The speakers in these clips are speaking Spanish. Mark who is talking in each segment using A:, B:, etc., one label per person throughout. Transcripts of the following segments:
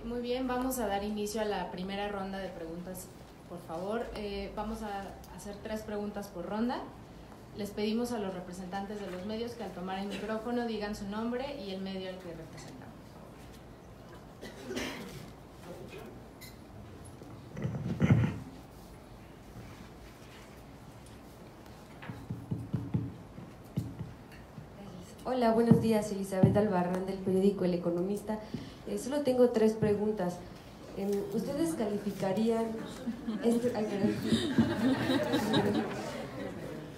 A: Muy bien, vamos a dar inicio a la primera ronda de preguntas, por favor. Vamos a hacer 3 preguntas por ronda. Les pedimos a los representantes de los medios que al tomar el micrófono digan su nombre y el medio al que representan.
B: Hola, buenos días. Elizabeth Albarrán, del periódico El Economista. Solo tengo 3 preguntas. ¿Ustedes calificarían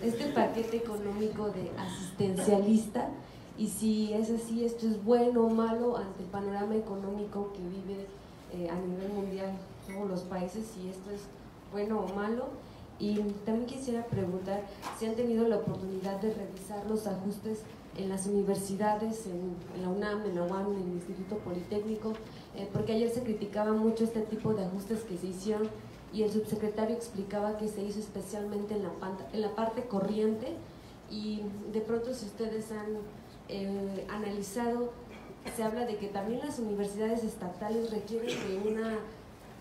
B: este paquete económico de asistencialista? Y si es así, ¿esto es bueno o malo ante el panorama económico que vive a nivel mundial todos los países? Si esto es bueno o malo. Y también quisiera preguntar si han tenido la oportunidad de revisar los ajustes en las universidades, en la UNAM, en la UAM, en el Instituto Politécnico, porque ayer se criticaba mucho este tipo de ajustes que se hicieron y el subsecretario explicaba que se hizo especialmente en la parte corriente. Y de pronto, si ustedes han analizado, se habla de que también las universidades estatales requieren de una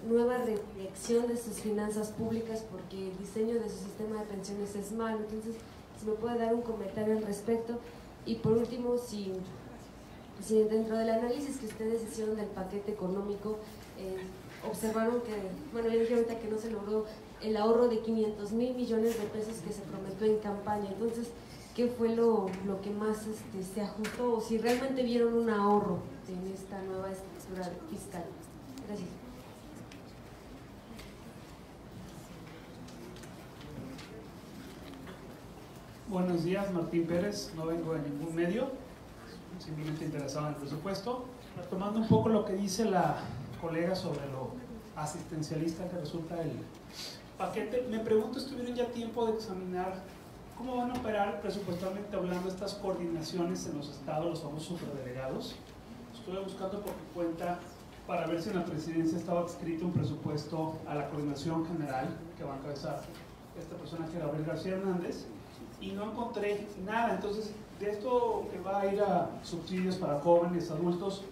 B: nueva reflexión de sus finanzas públicas porque el diseño de su sistema de pensiones es malo. Entonces, si me puede dar un comentario al respecto. Y por último, si dentro del análisis que ustedes hicieron del paquete económico, observaron que, bueno, yo dije ahorita que no se logró el ahorro de 500,000 millones de pesos que se prometió en campaña. Entonces, ¿qué fue lo que más se ajustó? O si realmente vieron un ahorro en esta nueva estructura fiscal. Gracias.
C: Buenos días, Martín Pérez, no vengo de ningún medio, simplemente interesado en el presupuesto. Retomando un poco lo que dice la colega sobre lo asistencialista que resulta el paquete, me pregunto, ¿estuvieron ya tiempo de examinar cómo van a operar presupuestalmente hablando estas coordinaciones en los estados, los famosos superdelegados? Estuve buscando por mi cuenta para ver si en la presidencia estaba adscrito un presupuesto a la coordinación general que va a encabezar esta persona, que era Gabriel García Hernández, y no encontré nada. Entonces, de esto que va a ir a subsidios para jóvenes, adultos,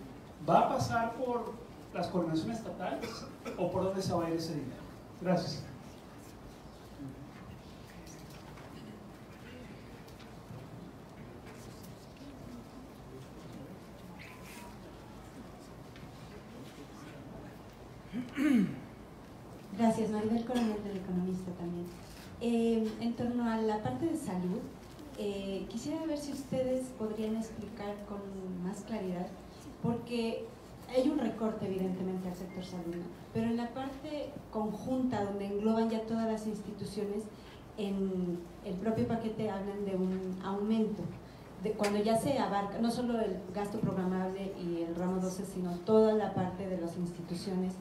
C: ¿va a pasar por las coordinaciones estatales o por dónde se va a ir ese dinero? Gracias.
D: Gracias, Maribel Coronel, del Economista también. En torno a la parte de salud, quisiera ver si ustedes podrían explicar con más claridad, porque hay un recorte evidentemente al sector salud, ¿no? Pero en la parte conjunta, donde engloban ya todas las instituciones, en el propio paquete hablan de un aumento, de cuando ya se abarca no solo el gasto programable y el ramo 12, sino toda la parte de las instituciones,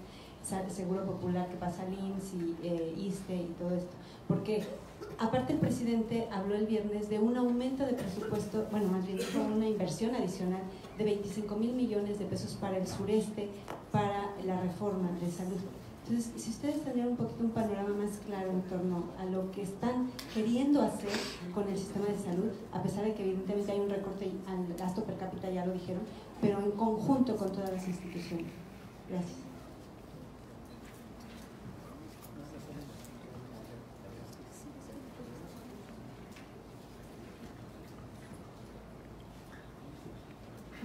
D: Seguro Popular, que pasa al IMSS y ISSSTE y todo esto. Porque aparte el presidente habló el viernes de un aumento de presupuesto, bueno, más bien dijo una inversión adicional de 25,000 millones de pesos para el sureste, para la reforma de salud. Entonces, si ustedes tendrían un poquito un panorama más claro en torno a lo que están queriendo hacer con el sistema de salud, a pesar de que evidentemente hay un recorte al gasto per cápita, ya lo dijeron, pero en conjunto con todas las instituciones. Gracias.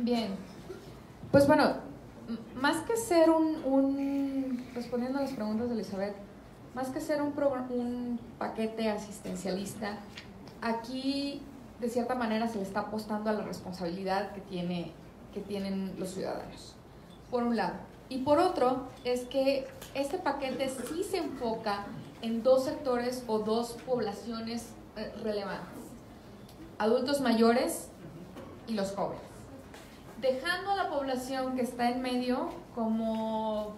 E: Bien, pues bueno, más que ser respondiendo a las preguntas de Elizabeth, más que ser un paquete asistencialista, aquí de cierta manera se le está apostando a la responsabilidad que tienen los ciudadanos, por un lado. Y por otro, es que este paquete sí se enfoca en 2 sectores o 2 poblaciones relevantes: adultos mayores y los jóvenes, dejando a la población que está en medio como,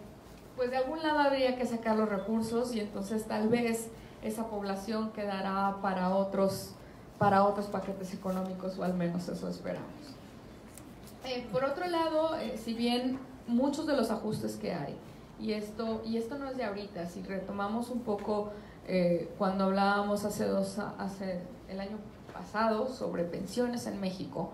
E: pues de algún lado habría que sacar los recursos, y entonces tal vez esa población quedará para otros paquetes económicos, o al menos eso esperamos. Por otro lado, si bien muchos de los ajustes que hay, y esto no es de ahorita, si retomamos un poco cuando hablábamos hace el año pasado sobre pensiones en México,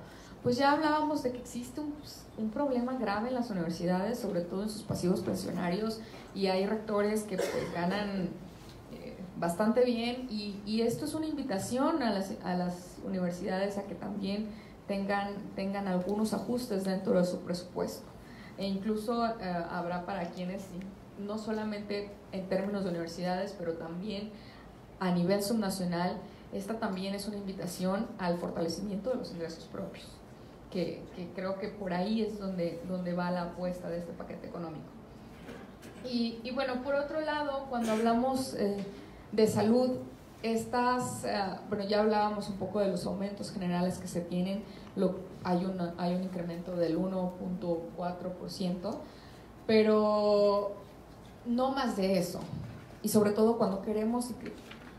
E: pues ya hablábamos de que existe un problema grave en las universidades, sobre todo en sus pasivos pensionarios, y hay rectores que pues ganan bastante bien, y esto es una invitación a las universidades a que también tengan algunos ajustes dentro de su presupuesto, e incluso habrá para quienes, no solamente en términos de universidades, pero también a nivel subnacional. Esta también es una invitación al fortalecimiento de los ingresos propios, que creo que por ahí es donde va la apuesta de este paquete económico. Y bueno, por otro lado, cuando hablamos de salud, bueno, ya hablábamos un poco de los aumentos generales que se tienen, hay un incremento del 1.4%, pero no más de eso, y sobre todo cuando queremos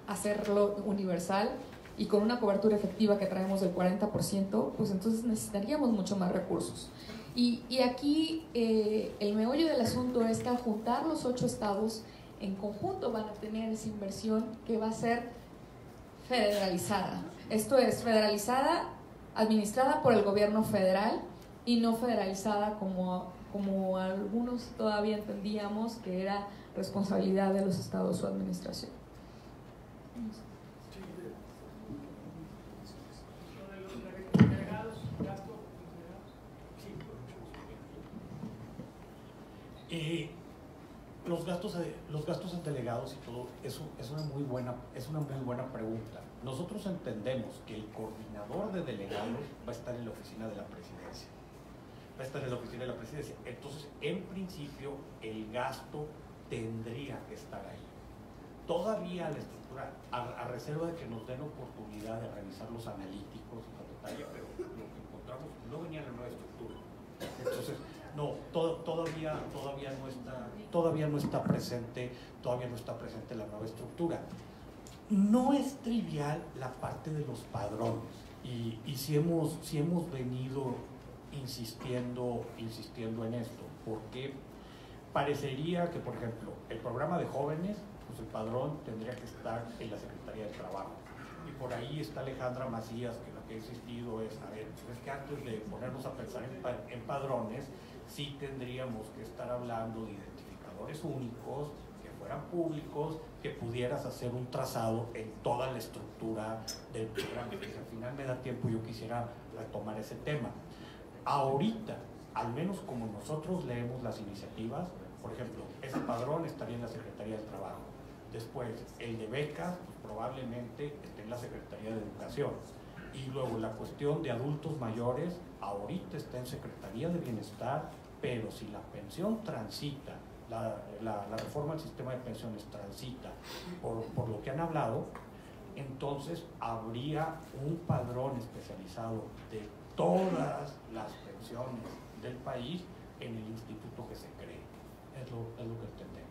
E: hacerlo universal y con una cobertura efectiva que traemos del 40%, pues entonces necesitaríamos mucho más recursos. Y aquí el meollo del asunto es que al juntar los 8 estados en conjunto van a tener esa inversión que va a ser federalizada. Esto es, federalizada, administrada por el gobierno federal, y no federalizada como algunos todavía entendíamos que era responsabilidad de los estados su administración.
F: Los gastos en delegados y todo eso es una muy buena pregunta. Nosotros entendemos que el coordinador de delegados va a estar en la oficina de la presidencia. Entonces, en principio, el gasto tendría que estar ahí. Todavía la estructura, a reserva de que nos den oportunidad de revisar los analíticos y la detalle, pero lo que encontramos no venía en la nueva estructura. Entonces, no, todavía no está presente la nueva estructura. No es trivial la parte de los padrones, y si hemos venido insistiendo en esto, porque parecería que, por ejemplo, el programa de jóvenes, pues el padrón tendría que estar en la Secretaría de Trabajo, y por ahí está Alejandra Macías, que lo que ha insistido es, a ver, es que antes de ponernos a pensar en padrones, sí tendríamos que estar hablando de identificadores únicos, que fueran públicos, que pudieras hacer un trazado en toda la estructura del programa. Que si al final me da tiempo, yo quisiera retomar ese tema. Ahorita, al menos como nosotros leemos las iniciativas, por ejemplo, ese padrón estaría en la Secretaría del Trabajo. Después, el de becas, pues probablemente esté en la Secretaría de Educación. Y luego la cuestión de adultos mayores, ahorita está en Secretaría de Bienestar, pero si la pensión transita, la reforma del sistema de pensiones transita por lo que han hablado, entonces habría un padrón especializado de todas las pensiones del país en el instituto que se cree. Es lo que entendemos.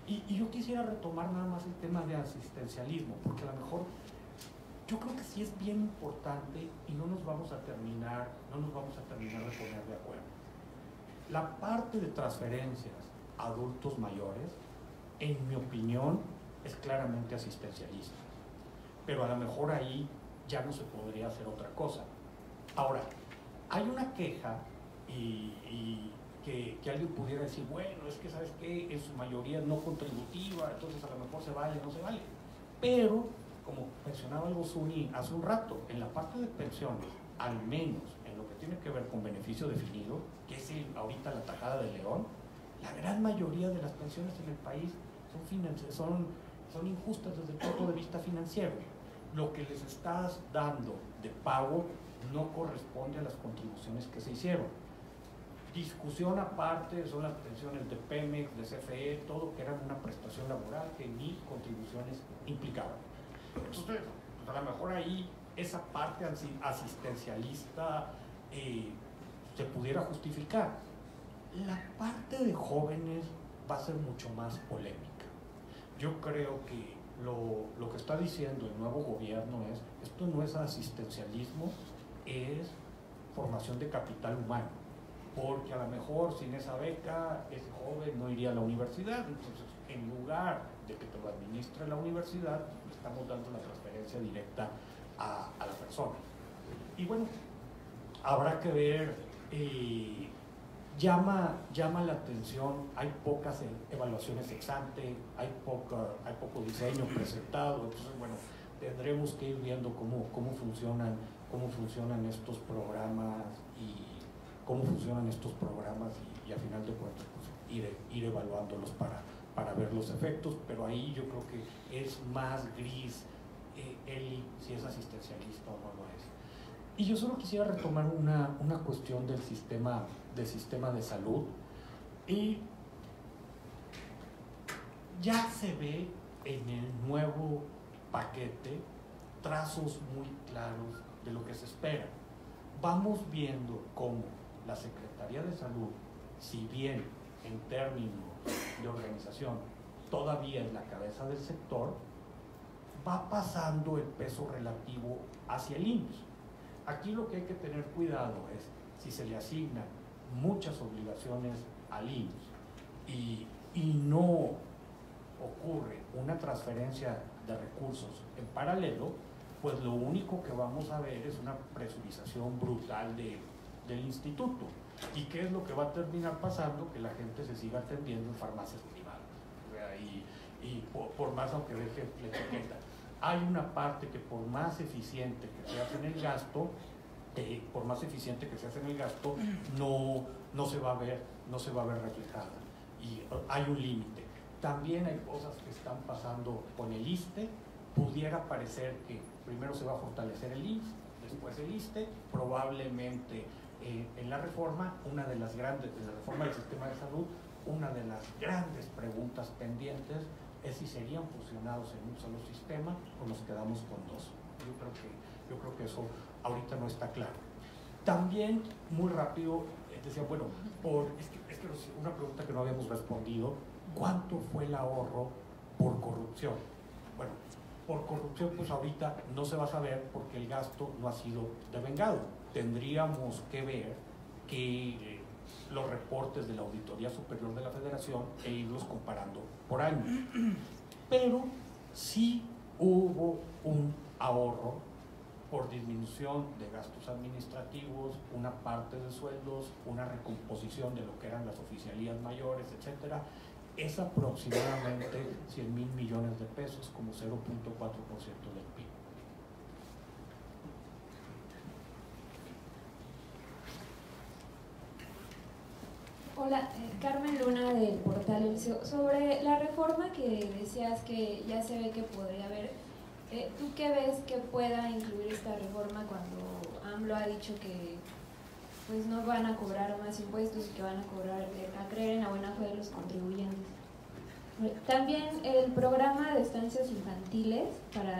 F: Y yo quisiera retomar nada más el tema de asistencialismo, porque a lo mejor yo creo que sí es bien importante, y no nos vamos a terminar de poner de acuerdo. La parte de transferencias a adultos mayores, en mi opinión, es claramente asistencialista, pero a lo mejor ahí ya no se podría hacer otra cosa. Ahora, hay una queja y que alguien pudiera decir, bueno, es que ¿sabes qué? En su mayoría no contributiva, entonces a lo mejor se vale, no se vale. Pero, como mencionaba algo Zuni hace un rato, en la parte de pensiones, al menos en lo que tiene que ver con beneficio definido, que es ahorita la tajada de León, la gran mayoría de las pensiones en el país son injustas desde el punto de vista financiero. Lo que les estás dando de pago no corresponde a las contribuciones que se hicieron. Discusión aparte son las pensiones de Pemex, de CFE, todo que eran una prestación laboral que ni contribuciones implicaban. Entonces, pues a lo mejor ahí esa parte asistencialista se pudiera justificar. La parte de jóvenes va a ser mucho más polémica. Yo creo que lo que está diciendo el nuevo gobierno es, esto no es asistencialismo, es formación de capital humano, porque a lo mejor sin esa beca ese joven no iría a la universidad. Entonces, en lugar de que te lo administre la universidad, le estamos dando la transferencia directa a la persona. Y bueno, Habrá que ver, llama la atención, hay pocas evaluaciones ex ante, hay poco diseño presentado, entonces bueno, tendremos que ir viendo cómo funcionan estos programas y a final de cuentas pues, ir evaluándolos para ver los efectos, pero ahí yo creo que es más gris si es asistencialista o no lo es. Y yo solo quisiera retomar una cuestión del sistema de salud, y ya se ve en el nuevo paquete trazos muy claros de lo que se espera. Vamos viendo cómo la Secretaría de Salud, si bien en términos de organización todavía es la cabeza del sector, va pasando el peso relativo hacia el IMSS. Aquí lo que hay que tener cuidado es si se le asignan muchas obligaciones al IMSS y no ocurre una transferencia de recursos en paralelo, pues lo único que vamos a ver es una presurización brutal del instituto. ¿Y qué es lo que va a terminar pasando? Que la gente se siga atendiendo en farmacias privadas. Y por más, aunque deje la etiqueta, hay una parte que por más eficiente que se hace en el gasto, no se va a ver reflejada. Y hay un límite. También hay cosas que están pasando con el ISSSTE. Pudiera parecer que primero se va a fortalecer el IMSS, después el ISSSTE, probablemente en la reforma, en la reforma del sistema de salud, una de las grandes preguntas pendientes es si serían fusionados en un solo sistema o nos quedamos con dos. Yo creo que eso ahorita no está claro. También, muy rápido, decía, bueno, es que una pregunta que no habíamos respondido, ¿cuánto fue el ahorro por corrupción? Bueno, por corrupción pues ahorita no se va a saber porque el gasto no ha sido devengado. Tendríamos que ver los reportes de la Auditoría Superior de la Federación e irlos comparando por año. Pero sí hubo un ahorro por disminución de gastos administrativos, una parte de sueldos, una recomposición de lo que eran las oficialías mayores, etcétera. Es aproximadamente 100,000 millones de pesos, como 0.4% del PIB.
G: Hola, Carmen Luna del portal El CEO. Sobre la reforma que decías que ya se ve que podría haber, ¿tú qué ves que pueda incluir esta reforma cuando AMLO ha dicho que pues no van a cobrar más impuestos y que van a creer en la buena fe de los contribuyentes? También el programa de estancias infantiles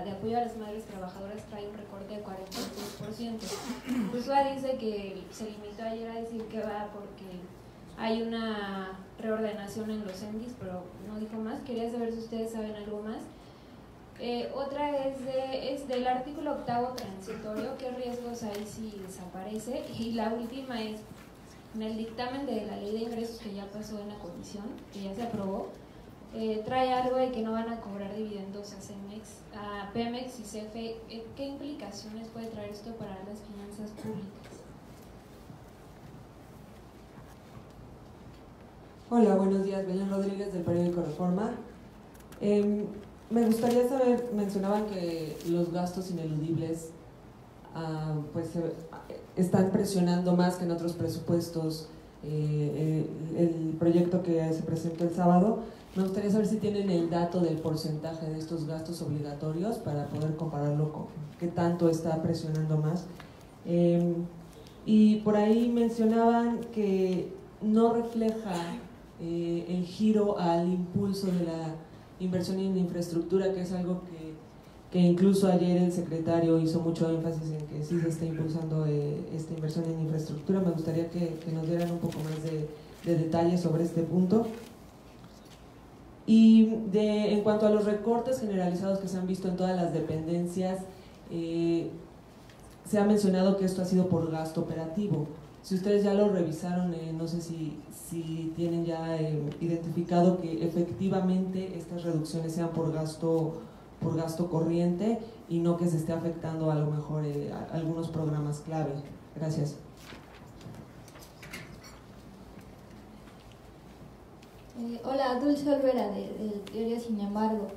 G: de apoyo a las madres trabajadoras trae un recorte de 46%. Ursula dice que se limitó ayer a decir que va porque hay una reordenación en los ENDIS, pero no dijo más. Quería saber si ustedes saben algo más. Otra es del artículo 8º transitorio, ¿qué riesgos hay si desaparece? Y la última es, en el dictamen de la ley de ingresos que ya pasó en la comisión, que ya se aprobó, trae algo de que no van a cobrar dividendos a Pemex y CFE. ¿Qué implicaciones puede traer esto para las finanzas públicas?
H: Hola, buenos días. Belén Rodríguez del periódico Reforma. Me gustaría saber, mencionaban que los gastos ineludibles pues están presionando más que en otros presupuestos el proyecto que se presentó el sábado. Me gustaría saber si tienen el dato del porcentaje de estos gastos obligatorios para poder compararlo con qué tanto está presionando más. Y por ahí mencionaban que no refleja el giro al impulso de la inversión en infraestructura, que es algo que incluso ayer el secretario hizo mucho énfasis en que sí se está impulsando esta inversión en infraestructura. Me gustaría que nos dieran un poco más de detalles sobre este punto. Y en cuanto a los recortes generalizados que se han visto en todas las dependencias, se ha mencionado que esto ha sido por gasto operativo. Si ustedes ya lo revisaron, no sé si tienen ya identificado que efectivamente estas reducciones sean por gasto corriente y no que se esté afectando a lo mejor algunos programas clave. Gracias.
G: Hola, Dulce Olvera del diario Sin Embargo.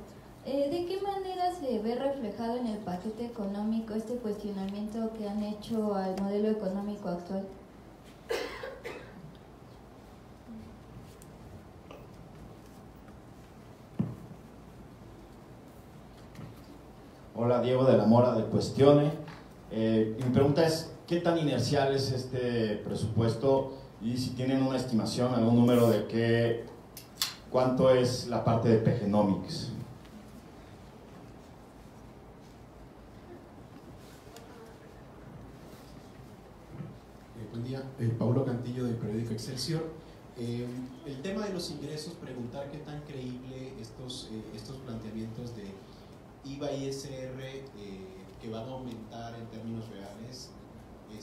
G: ¿De qué manera se ve reflejado en el paquete económico este cuestionamiento que han hecho al modelo económico actual?
I: Hola, Diego de la Mora de Cuestione. Mi pregunta es, ¿qué tan inercial es este presupuesto? Y si tienen una estimación, algún número de cuánto es la parte de PGnomics.
J: Buen día, Paulo Cantillo del periódico Excelsior. El tema de los ingresos, preguntar qué tan creíble estos planteamientos de IVA y ISR que van a aumentar en términos reales y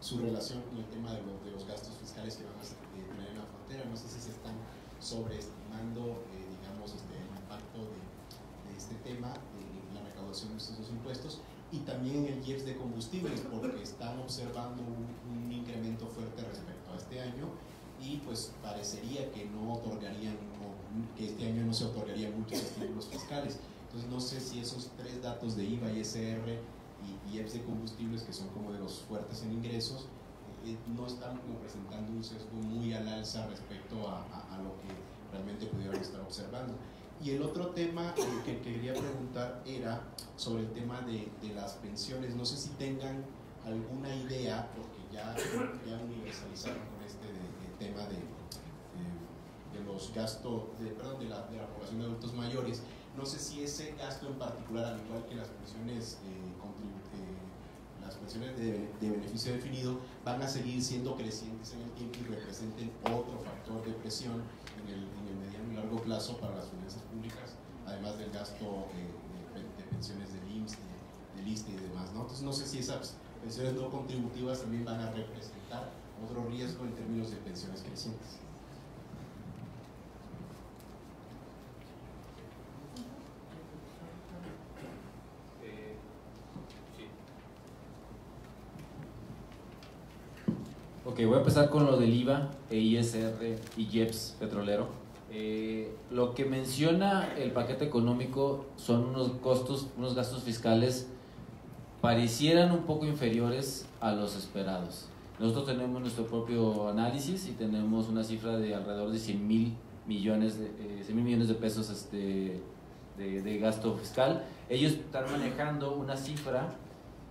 J: su relación con el tema de los gastos fiscales que van a tener en la frontera. No sé si se están sobreestimando digamos, el impacto de este tema en la recaudación de estos dos impuestos, y también el IEPS de combustibles, porque están observando un incremento fuerte respecto a este año, y pues parecería que no otorgarían, o que este año no se otorgarían muchos estímulos fiscales. Entonces no sé si esos tres datos de IVA, ISR y IEPS de combustibles, que son como de los fuertes en ingresos, no están como presentando un sesgo muy al alza respecto a lo que realmente pudieran estar observando. Y el otro tema que quería preguntar era sobre el tema de las pensiones. No sé si tengan alguna idea, porque ya universalizaron con este tema de los gastos, de la población de adultos mayores. No sé si ese gasto en particular, al igual que las pensiones de beneficio definido, van a seguir siendo crecientes en el tiempo y representen otro factor de presión en el mediano y largo plazo para las finanzas públicas, además del gasto de pensiones del IMSS, del ISSSTE y demás, ¿no? Entonces no sé si esas pensiones no contributivas también van a representar otro riesgo en términos de pensiones crecientes.
K: Ok, voy a empezar con lo del IVA, ISR y IEPS petrolero. Lo que menciona el paquete económico son unos gastos fiscales parecieran un poco inferiores a los esperados. Nosotros tenemos nuestro propio análisis y tenemos una cifra de alrededor de 100 mil millones de pesos de gasto fiscal. Ellos están manejando una cifra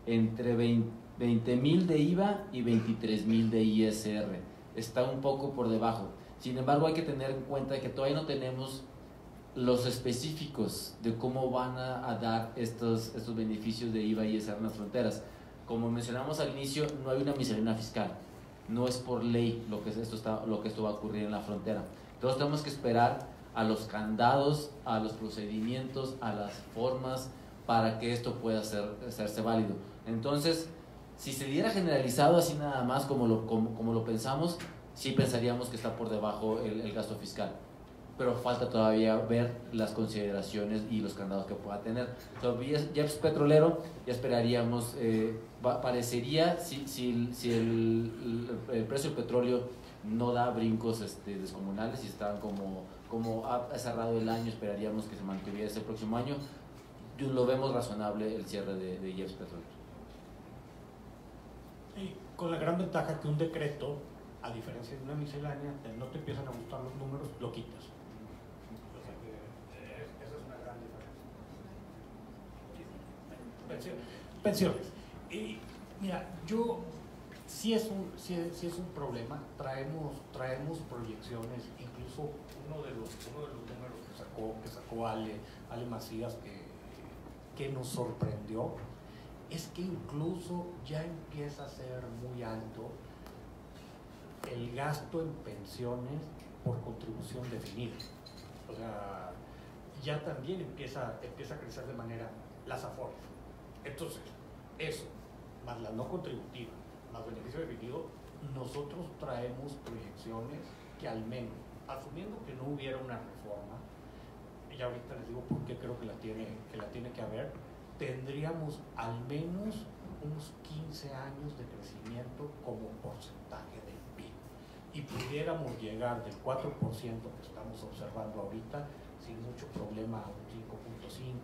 K: entre 20,000 de IVA y 23,000 de ISR. Está un poco por debajo. Sin embargo, hay que tener en cuenta que todavía no tenemos los específicos de cómo van a dar estos beneficios de IVA y ISR en las fronteras. Como mencionamos al inicio, no hay una miscelánea fiscal. No es por ley lo que esto va a ocurrir en la frontera. Entonces tenemos que esperar a los candados, a los procedimientos, a las formas para que esto pueda hacerse válido. Entonces, si se diera generalizado así nada más como lo pensamos, sí pensaríamos que está por debajo el gasto fiscal, pero falta todavía ver las consideraciones y los candados que pueda tener. Sobre IEPS petrolero, ya esperaríamos, parecería, si el precio del petróleo no da brincos descomunales y están como ha cerrado el año, esperaríamos que se mantuviera ese próximo año. Lo vemos razonable el cierre de IEPS petrolero.
F: Y con la gran ventaja que un decreto, a diferencia de una miscelánea, no te empiezan a gustar los números, lo quitas. O sea que esa es una gran diferencia. Pensiones. Y mira, sí es un problema. Traemos proyecciones, incluso uno de los números que sacó Ale Macías, que nos sorprendió, es que incluso ya empieza a ser muy alto el gasto en pensiones por contribución definida. O sea, ya también empieza a crecer de manera las AFORES. Entonces, eso, más la no contributiva, más beneficio definido, nosotros traemos proyecciones que al menos, asumiendo que no hubiera una reforma, y ahorita les digo por qué creo que la tiene que haber, tendríamos al menos unos 15 años de crecimiento como porcentaje del PIB y pudiéramos llegar del 4% que estamos observando ahorita sin mucho problema a un 5.5,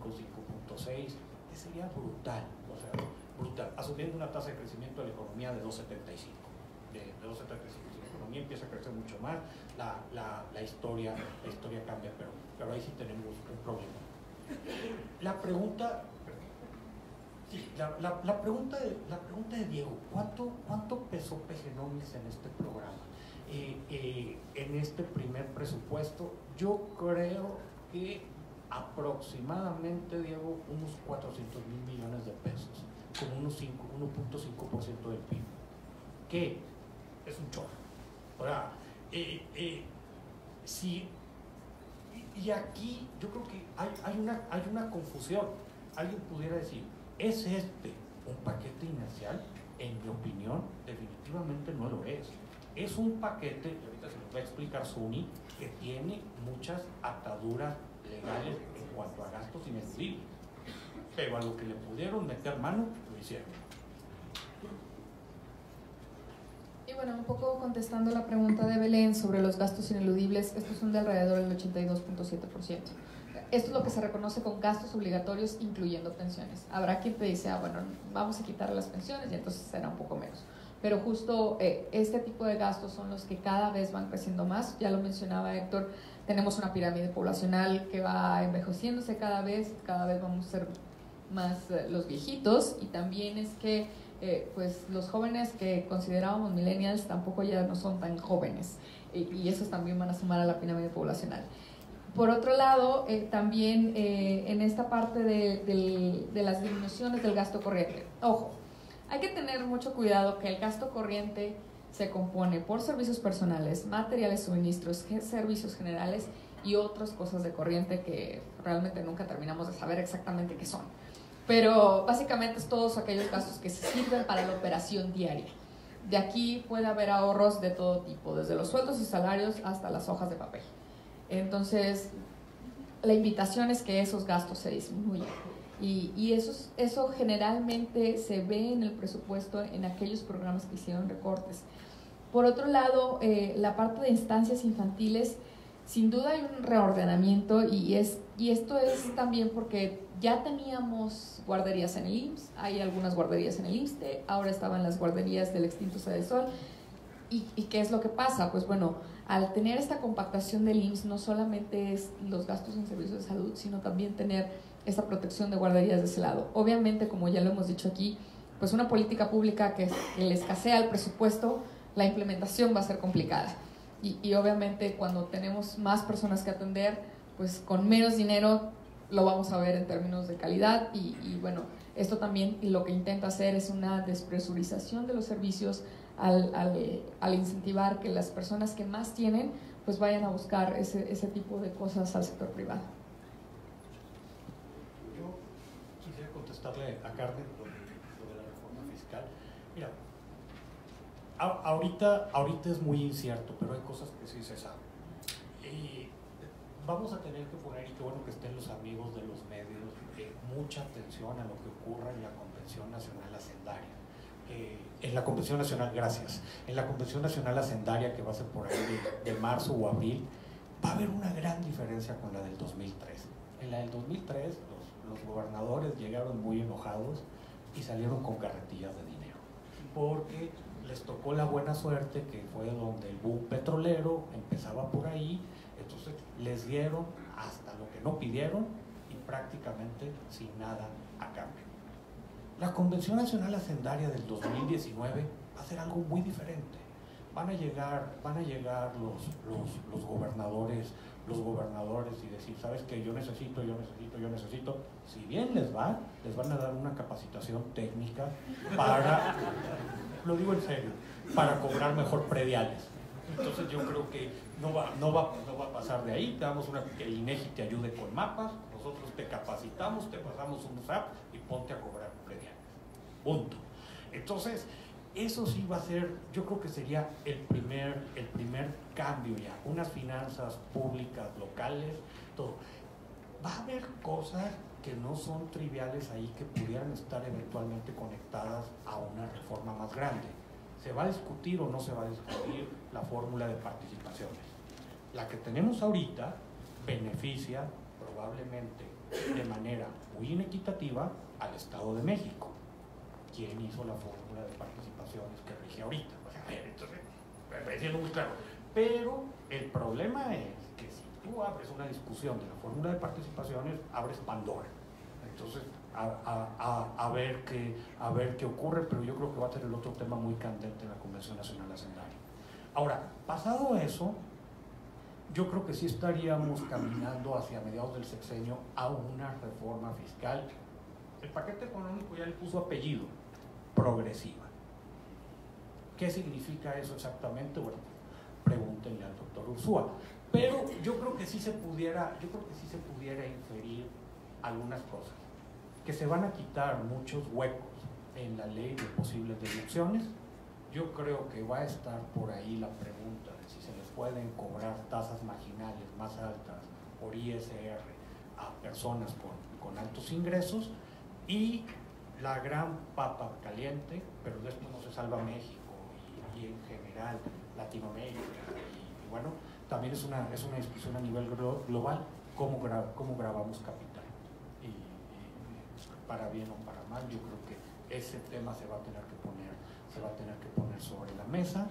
F: 5.6, que sería brutal, o sea, brutal, asumiendo una tasa de crecimiento de la economía de 2.75. De 2.75, si la economía empieza a crecer mucho más, la historia cambia, pero ahí sí tenemos un problema. La pregunta de Diego, ¿cuánto pesó PGenomics en este programa? En este primer presupuesto, yo creo que aproximadamente, Diego, unos 400,000 millones de pesos, como 1.5% del PIB, que es un chorro. Ahora, sí, y aquí yo creo que hay una confusión. Alguien pudiera decir, ¿es este un paquete inercial? En mi opinión, definitivamente no lo es. Es un paquete, y ahorita se nos va a explicar Suni, que tiene muchas ataduras legales en cuanto a gastos ineludibles. Pero a lo que le pudieron meter mano, lo hicieron.
E: Y bueno, un poco contestando la pregunta de Belén sobre los gastos ineludibles, estos son de alrededor del 82.7%. Esto es lo que se reconoce con gastos obligatorios, incluyendo pensiones. Habrá quien te dice, bueno, vamos a quitar las pensiones y entonces será un poco menos. Pero justo este tipo de gastos son los que cada vez van creciendo más. Ya lo mencionaba Héctor, tenemos una pirámide poblacional que va envejeciéndose cada vez vamos a ser más los viejitos, y también es que pues los jóvenes que considerábamos millennials tampoco ya no son tan jóvenes, y esos también van a sumar a la pirámide poblacional. Por otro lado, también en esta parte de las disminuciones del gasto corriente, ojo, hay que tener mucho cuidado que el gasto corriente se compone por servicios personales, materiales, suministros, servicios generales y otras cosas de corriente que realmente nunca terminamos de saber exactamente qué son. Pero básicamente es todos aquellos gastos que se sirven para la operación diaria. De aquí puede haber ahorros de todo tipo, desde los sueldos y salarios hasta las hojas de papel. Entonces, la invitación es que esos gastos se disminuyan. Y eso generalmente se ve en el presupuesto en aquellos programas que hicieron recortes. Por otro lado, la parte de instancias infantiles, sin duda hay un reordenamiento, y esto es también porque ya teníamos guarderías en el IMSS, hay algunas guarderías en el IMSSTE, ahora estaban las guarderías del extinto Sedesol. ¿Y qué es lo que pasa? Pues bueno, al tener esta compactación del IMSS, no solamente es los gastos en servicios de salud, sino también tener esta protección de guarderías de ese lado. Obviamente, como ya lo hemos dicho aquí, pues una política pública que le escasea el presupuesto, la implementación va a ser complicada. Y obviamente cuando tenemos más personas que atender, pues con menos dinero lo vamos a ver en términos de calidad, y bueno, esto también lo que intenta hacer es una despresurización de los servicios al incentivar que las personas que más tienen pues vayan a buscar ese tipo de cosas al sector privado.
F: Yo quisiera contestarle a Carmen sobre la reforma fiscal. Mira, ahorita es muy incierto, pero hay cosas que sí se saben. Vamos a tener que poner, y qué bueno que estén los amigos de los medios, mucha atención a lo que ocurra en la Convención Nacional Hacendaria. En la Convención Nacional, gracias, en la Convención Nacional Hacendaria, que va a ser por ahí de marzo o abril, va a haber una gran diferencia con la del 2003. En la del 2003 los gobernadores llegaron muy enojados y salieron con carretillas de dinero, porque les tocó la buena suerte que fue donde el boom petrolero empezaba por ahí. Entonces les dieron hasta lo que no pidieron y prácticamente sin nada a cambio. La Convención Nacional Hacendaria del 2019 va a ser algo muy diferente. Van a llegar los gobernadores y decir, ¿sabes qué? Yo necesito. Si bien les van a dar una capacitación técnica para, lo digo en serio, para cobrar mejor prediales. Entonces yo creo que no va a pasar de ahí. Te damos que el INEGI te ayude con mapas, nosotros te capacitamos, te pasamos un SAP y ponte a cobrar prediales. Punto. Entonces, eso sí va a ser, yo creo que sería el primer cambio ya. Unas finanzas públicas locales, todo. Va a haber cosas que no son triviales ahí, que pudieran estar eventualmente conectadas a una reforma más grande. ¿Se va a discutir o no se va a discutir la fórmula de participaciones? La que tenemos ahorita beneficia probablemente de manera muy inequitativa al Estado de México. ¿Quién hizo la fórmula de participaciones que rige ahorita? O sea, entonces, me parece muy claro. Pero el problema es que si tú abres una discusión de la fórmula de participaciones, abres Pandora. Entonces, a ver qué ocurre, pero yo creo que va a ser el otro tema muy candente en la Convención Nacional Hacendaria. Ahora, pasado eso, yo creo que sí estaríamos caminando hacia mediados del sexenio a una reforma fiscal. El paquete económico ya le puso apellido, progresiva. ¿Qué significa eso exactamente? Bueno, pregúntenle al doctor Ursúa. Pero yo creo que sí se pudiera inferir algunas cosas. Que se van a quitar muchos huecos en la ley de posibles deducciones. Yo creo que va a estar por ahí la pregunta de si se les pueden cobrar tasas marginales más altas por ISR a personas con altos ingresos, y la gran papa caliente, pero después no se salva México y en general Latinoamérica, y bueno, también es una discusión a nivel global, cómo grabamos capital, y para bien o para mal. Yo creo que ese tema se va a tener que poner sobre la mesa,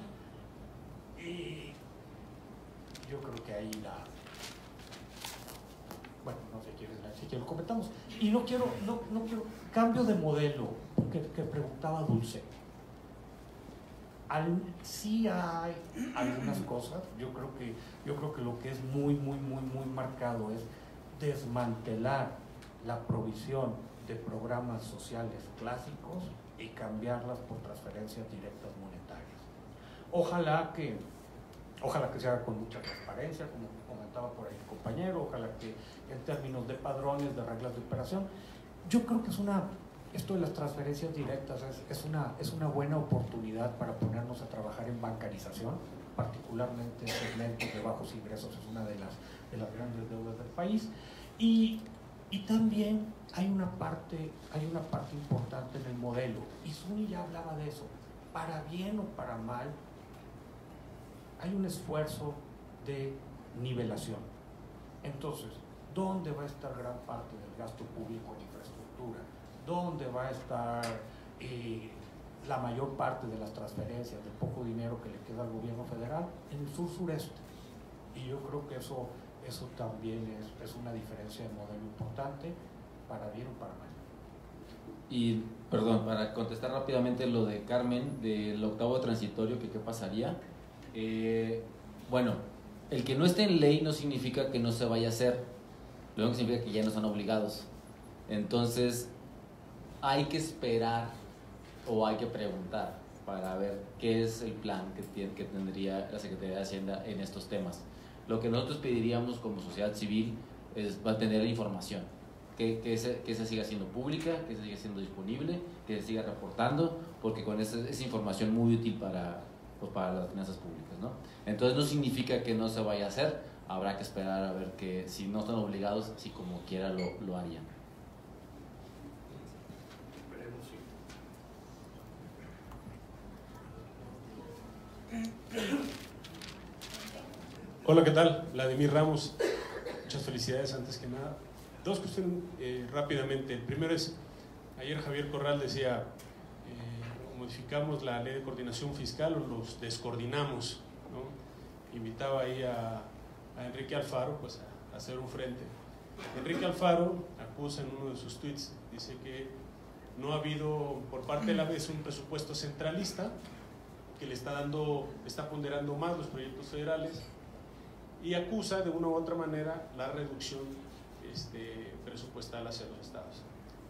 F: y yo creo que ahí bueno, no sé si lo comentamos. Y no quiero cambio de modelo que preguntaba Dulce. Sí hay algunas cosas. Yo creo que lo que es muy marcado es desmantelar la provisión de programas sociales clásicos y cambiarlas por transferencias directas monetarias. Ojalá que se haga con mucha transparencia, como comentaba por ahí el compañero. Ojalá que en términos de padrones, de reglas de operación, yo creo que esto de las transferencias directas es una buena oportunidad para ponernos a trabajar en bancarización, particularmente en segmentos de bajos ingresos. Es una de las grandes deudas del país, y también hay una parte importante en el modelo, y Zuni ya hablaba de eso. Para bien o para mal, hay un esfuerzo de nivelación. Entonces, ¿dónde va a estar gran parte del gasto público en infraestructura? ¿Dónde va a estar la mayor parte de las transferencias, del poco dinero que le queda al gobierno federal? En el sur-sureste. Y yo creo que eso también es una diferencia de modelo importante, para bien o para mal.
K: Y, perdón, para contestar rápidamente lo de Carmen, del octavo transitorio, que qué pasaría. Bueno, el que no esté en ley no significa que no se vaya a hacer, lo único que significa que ya no están obligados. Entonces, hay que esperar o hay que preguntar para ver qué es el plan que tendría la Secretaría de Hacienda en estos temas. Lo que nosotros pediríamos como sociedad civil es mantener la información, que se siga siendo pública, que se siga siendo disponible, que se siga reportando, porque con esa información muy útil para las finanzas públicas, ¿no? Entonces no significa que no se vaya a hacer, habrá que esperar a ver que si no están obligados, si como quiera lo harían.
L: Hola, ¿qué tal? Vladimir Ramos, muchas felicidades antes que nada. Dos cuestiones rápidamente. El primero es, ayer Javier Corral decía, modificamos la ley de coordinación fiscal o los descoordinamos, ¿no? Invitaba ahí a Enrique Alfaro pues a hacer un frente. Enrique Alfaro acusa en uno de sus tweets, dice que no ha habido por parte de la ABES un presupuesto centralista que le está ponderando más los proyectos federales, y acusa de una u otra manera la reducción presupuestal hacia los estados.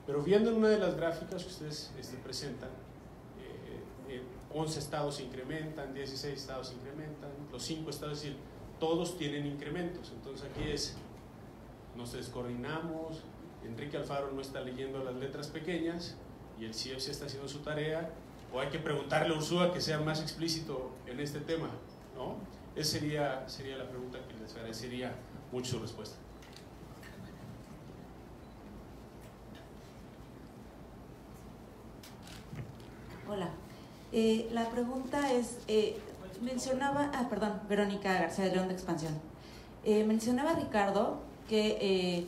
L: Pero viendo en una de las gráficas que ustedes presentan, 11 estados incrementan, 16 estados incrementan, los 5 estados, es decir, todos tienen incrementos. Entonces aquí nos descoordinamos, Enrique Alfaro no está leyendo las letras pequeñas y el CIEPS está haciendo su tarea, o hay que preguntarle a Ursúa que sea más explícito en este tema, ¿no? Esa sería la pregunta que les agradecería mucho su respuesta.
M: Hola. La pregunta es, mencionaba, Verónica García de León de Expansión. Mencionaba Ricardo que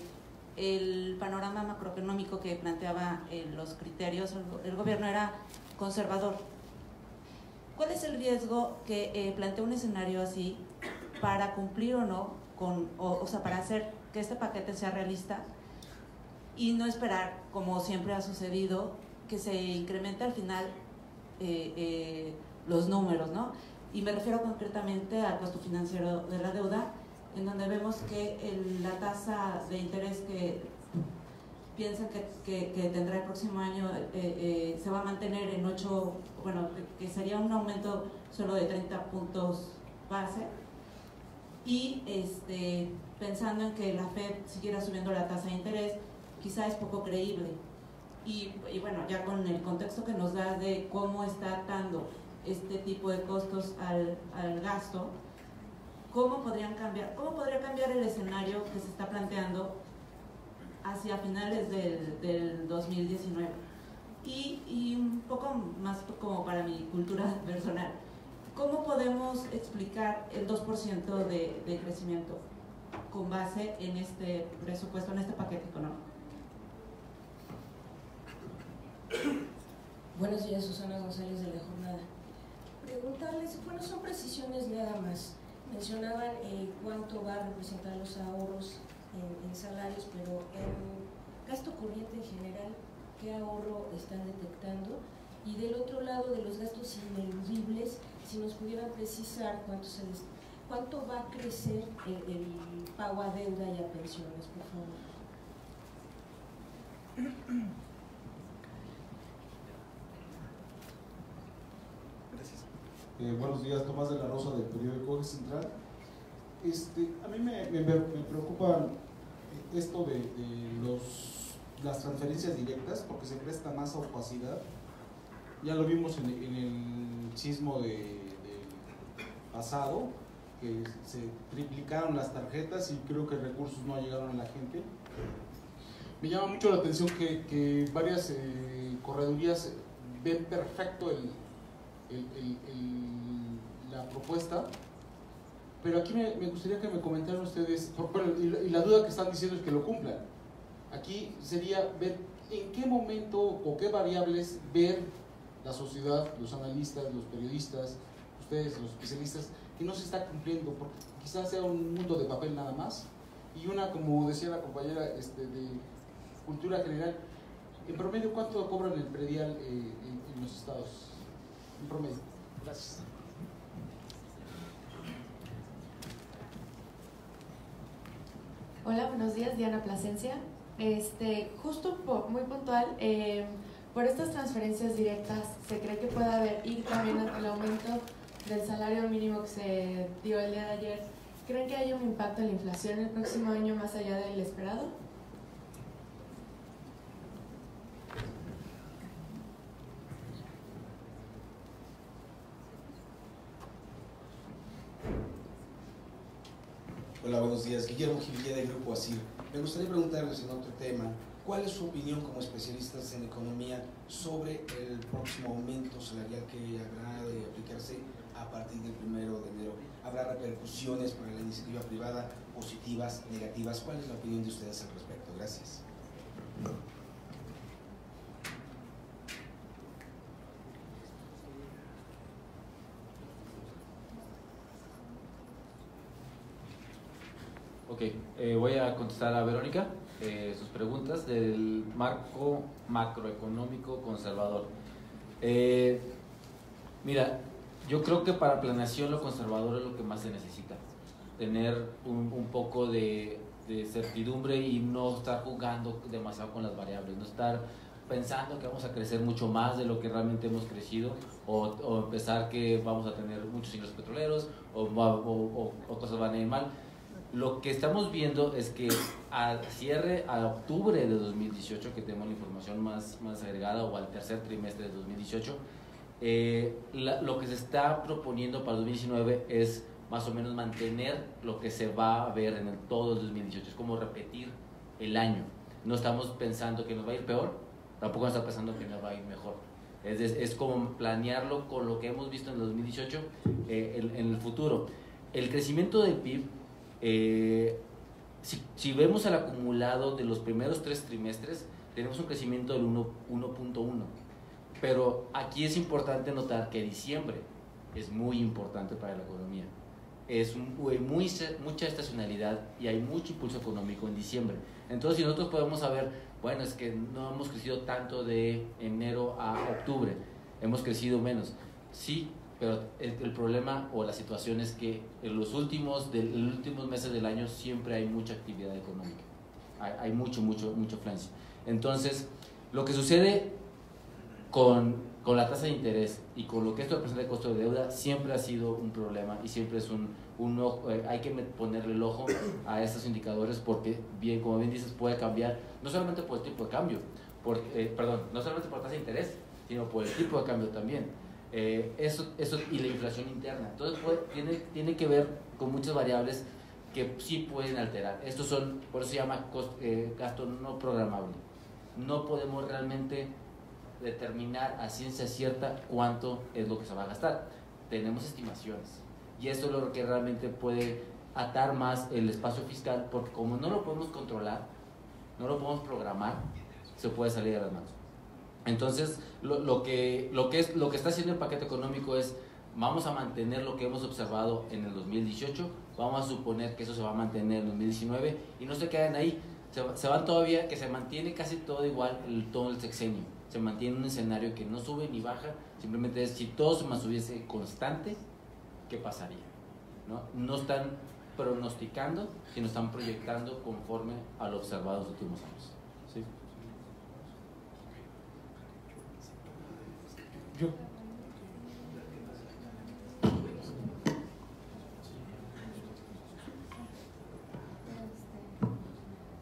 M: el panorama macroeconómico que planteaba los criterios el gobierno era conservador. ¿Cuál es el riesgo que plantea un escenario así para cumplir o no o sea, para hacer que este paquete sea realista y no esperar, como siempre ha sucedido, que se incremente al final los números, ¿no? Y me refiero concretamente al costo financiero de la deuda, en donde vemos que la tasa de interés que piensan que tendrá el próximo año se va a mantener en 8, bueno, que sería un aumento solo de 30 puntos base, y pensando en que la Fed siguiera subiendo la tasa de interés, quizá es poco creíble. Y bueno, ya con el contexto que nos da de cómo está atando este tipo de costos al gasto, ¿cómo podría cambiar el escenario que se está planteando hacia finales del 2019? Y un poco más como para mi cultura personal, ¿cómo podemos explicar el 2% de crecimiento con base en este presupuesto, en este paquete económico?
N: Buenos días, Susana González de La Jornada. Preguntarles, bueno, son precisiones nada más. Mencionaban cuánto va a representar los ahorros en salarios, pero en gasto corriente en general, ¿qué ahorro están detectando? Y del otro lado, de los gastos ineludibles, si nos pudieran precisar cuánto va a crecer el pago a deuda y a pensiones, por favor.
O: Gracias. Buenos días, Tomás de la Rosa del periódico Eje Central. A mí me preocupa esto de las transferencias directas, porque se presta más a opacidad. Ya lo vimos en el sismo del pasado, que se triplicaron las tarjetas y creo que recursos no llegaron a la gente. Me llama mucho la atención que varias corredurías ven perfecto la propuesta, pero aquí me gustaría que me comentaran ustedes, y la duda que están diciendo es que lo cumplan. Aquí sería ver en qué momento o qué variables ver la sociedad, los analistas, los periodistas, ustedes, los especialistas, que no se está cumpliendo, porque quizás sea un mundo de papel nada más, y una, como decía la compañera de cultura general, en promedio, ¿cuánto cobran el predial en los estados? En promedio. Gracias.
A: Hola, buenos días, Diana Plasencia. Justo muy puntual, por estas transferencias directas, ¿se cree que pueda ir también ante el aumento del salario mínimo que se dio el día de ayer? ¿Creen que haya un impacto en la inflación el próximo año más allá del esperado?
P: Hola, buenos días. Guillermo Gilguía del Grupo ASIR. Me gustaría preguntarles en otro tema, ¿cuál es su opinión como especialistas en economía sobre el próximo aumento salarial que habrá de aplicarse a partir del 1 de enero? ¿Habrá repercusiones para la iniciativa privada, positivas, negativas? ¿Cuál es la opinión de ustedes al respecto? Gracias.
K: Ok, voy a contestar a Verónica sus preguntas del marco macroeconómico conservador. Mira, yo creo que para planeación lo conservador es lo que más se necesita. Tener un poco de certidumbre y no estar jugando demasiado con las variables, no estar pensando que vamos a crecer mucho más de lo que realmente hemos crecido o pensar que vamos a tener muchos ingresos petroleros o cosas van a ir mal. Lo que estamos viendo es que al cierre, a octubre de 2018, que tenemos la información más agregada, o al tercer trimestre de 2018, lo que se está proponiendo para 2019 es más o menos mantener lo que se va a ver en todo el 2018. Es como repetir el año. No estamos pensando que nos va a ir peor, tampoco estamos pensando que nos va a ir mejor. Es como planearlo con lo que hemos visto en el 2018 en el futuro. El crecimiento del PIB, si vemos el acumulado de los primeros 3 trimestres, tenemos un crecimiento del 1.1. Pero aquí es importante notar que diciembre es muy importante para la economía. Es mucha estacionalidad y hay mucho impulso económico en diciembre. Entonces, si nosotros podemos saber, bueno, es que no hemos crecido tanto de enero a octubre, hemos crecido menos. Sí, pero el problema o la situación es que en los últimos meses del año siempre hay mucha actividad económica. Hay mucha afluencia. Entonces, lo que sucede con la tasa de interés y con lo que esto representa el costo de deuda siempre ha sido un problema y siempre es hay que ponerle el ojo a estos indicadores porque, como bien dices, puede cambiar no solamente por el tipo de cambio, no solamente por la tasa de interés, sino por el tipo de cambio también. Eso y la inflación interna. Entonces tiene que ver con muchas variables que sí pueden alterar. Por eso se llama gasto no programable. No podemos realmente determinar a ciencia cierta cuánto es lo que se va a gastar. Tenemos estimaciones y eso es lo que realmente puede atar más el espacio fiscal, porque como no lo podemos controlar, no lo podemos programar, se puede salir de las manos. Entonces, lo que está haciendo el paquete económico es, vamos a mantener lo que hemos observado en el 2018, vamos a suponer que eso se va a mantener en el 2019 y no se quedan ahí, se van todavía, que se mantiene casi todo igual todo el sexenio, se mantiene un escenario que no sube ni baja, simplemente es si todo se mantuviese constante, ¿qué pasaría? No están pronosticando, sino están proyectando conforme a lo observado en los últimos años. ¿Sí?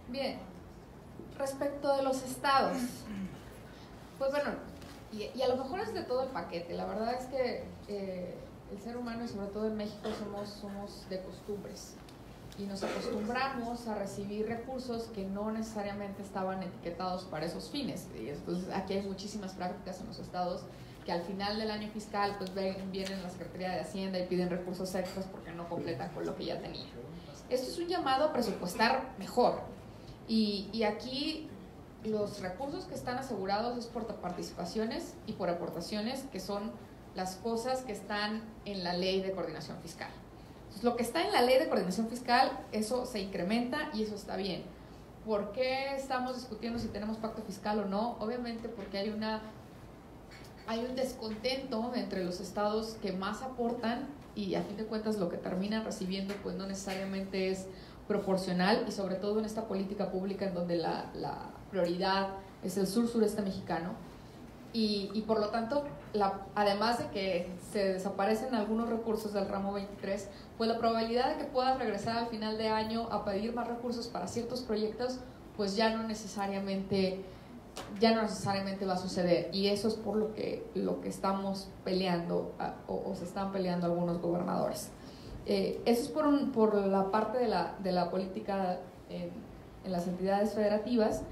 E: Bien, respecto de los estados, pues bueno, y a lo mejor es de todo el paquete. La verdad es que el ser humano, y sobre todo en México, somos de costumbres y nos acostumbramos a recibir recursos que no necesariamente estaban etiquetados para esos fines. Y entonces aquí hay muchísimas prácticas en los estados que al final del año fiscal pues vienen a la Secretaría de Hacienda y piden recursos extras porque no completan con lo que ya tenían. Esto es un llamado a presupuestar mejor. Y aquí los recursos que están asegurados es por participaciones y por aportaciones, que son las cosas que están en la Ley de Coordinación Fiscal. Entonces, lo que está en la Ley de Coordinación Fiscal, eso se incrementa y eso está bien. ¿Por qué estamos discutiendo si tenemos pacto fiscal o no? Obviamente porque hay un descontento entre los estados que más aportan y a fin de cuentas lo que terminan recibiendo pues no necesariamente es proporcional, y sobre todo en esta política pública en donde la prioridad es el sur-sureste mexicano y por lo tanto además de que se desaparecen algunos recursos del ramo 23, pues la probabilidad de que puedas regresar al final de año a pedir más recursos para ciertos proyectos pues ya no necesariamente va a suceder, y eso es por lo que estamos peleando o se están peleando algunos gobernadores. Eso es por la parte de la política en las entidades federativas.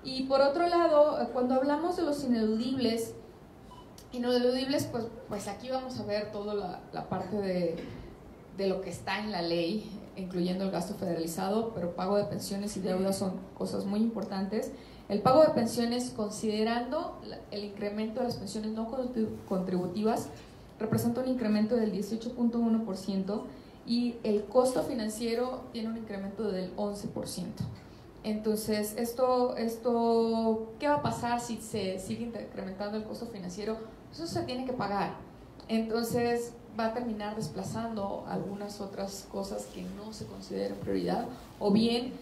E: Y por otro lado, cuando hablamos de los ineludibles, pues aquí vamos a ver toda la parte de lo que está en la ley, incluyendo el gasto federalizado, pero pago de pensiones y deudas son cosas muy importantes. El pago de pensiones, considerando el incremento de las pensiones no contributivas, representa un incremento del 18.1%, y el costo financiero tiene un incremento del 11%. Entonces, ¿qué va a pasar si se sigue incrementando el costo financiero? Eso se tiene que pagar. Entonces, va a terminar desplazando algunas otras cosas que no se consideran prioridad, o bien,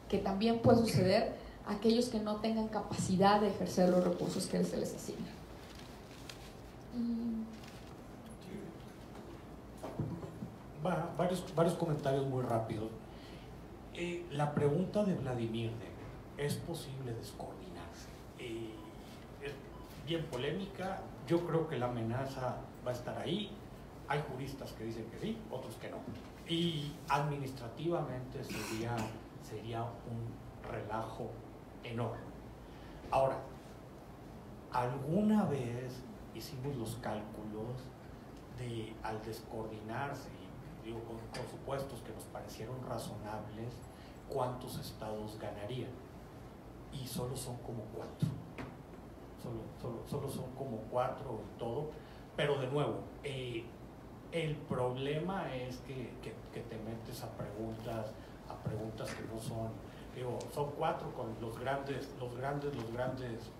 E: que también puede suceder, aquellos que no tengan capacidad de ejercer los recursos que se les asignan.
F: Varios comentarios muy rápidos. La pregunta de Vladimir, ¿es posible descoordinarse? Es bien polémica. Yo creo que la amenaza va a estar ahí. Hay juristas que dicen que sí, otros que no. Y administrativamente sería un relajo enorme. Ahora, alguna vez hicimos los cálculos de, al descoordinarse, y digo, con supuestos que nos parecieron razonables, cuántos estados ganarían. Y solo son como 4. Solo son como 4 y todo. Pero de nuevo, el problema es que te metes a preguntas que no son, digo, son 4 con los grandes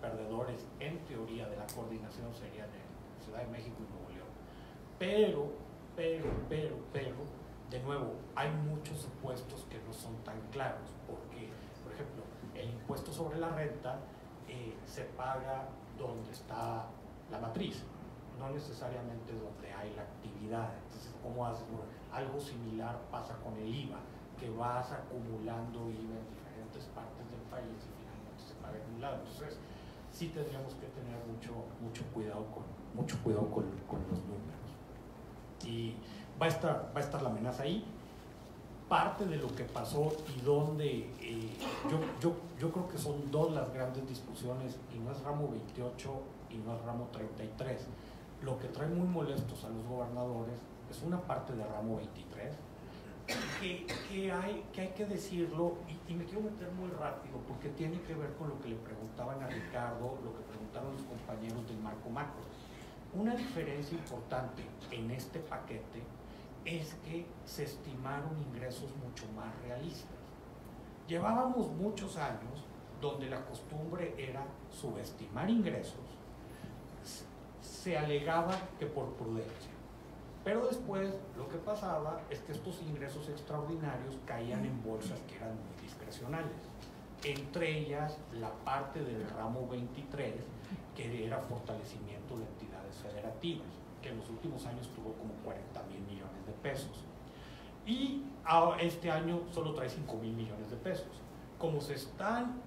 F: perdedores en teoría de la coordinación serían en Ciudad de México y Nuevo León. Pero, de nuevo, hay muchos supuestos que no son tan claros, porque, por ejemplo, el impuesto sobre la renta se paga donde está la matriz, no necesariamente donde hay la actividad. Entonces, ¿cómo haces? Bueno, algo similar pasa con el IVA, que vas acumulando IVA en diferentes partes del país y finalmente se paga en un lado. Entonces, sí tendríamos que tener mucho cuidado con los números. Y va a estar la amenaza ahí. Parte de lo que pasó y donde yo creo que son 2 las grandes discusiones, y no es ramo 28 y no es ramo 33. Lo que trae muy molestos a los gobernadores es una parte de ramo 23 que hay que decirlo, y me quiero meter muy rápido porque tiene que ver con lo que le preguntaban a Ricardo, lo que preguntaron los compañeros del marco macro. Una diferencia importante en este paquete es que se estimaron ingresos mucho más realistas. Llevábamos muchos años donde la costumbre era subestimar ingresos, se alegaba que por prudencia, pero después lo que pasaba es que estos ingresos extraordinarios caían en bolsas que eran muy discrecionales, entre ellas la parte del ramo 23 que era fortalecimiento de entidades federativas, que en los últimos años tuvo como 40,000 millones de pesos. Y este año solo trae 5,000 millones de pesos. Como se están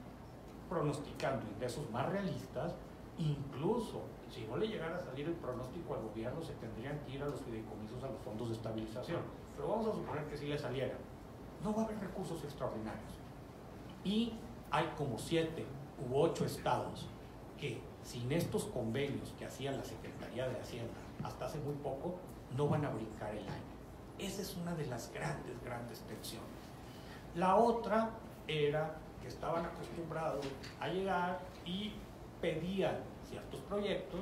F: pronosticando ingresos más realistas, incluso si no le llegara a salir el pronóstico al gobierno, se tendrían que ir a los fideicomisos, a los fondos de estabilización. Pero vamos a suponer que sí le saliera. No va a haber recursos extraordinarios. Y hay como 7 u 8 estados que sin estos convenios que hacía la Secretaría de Hacienda hasta hace muy poco, no van a brincar el año. Esa es una de las grandes tensiones. La otra era que estaban acostumbrados a llegar y pedían ciertos proyectos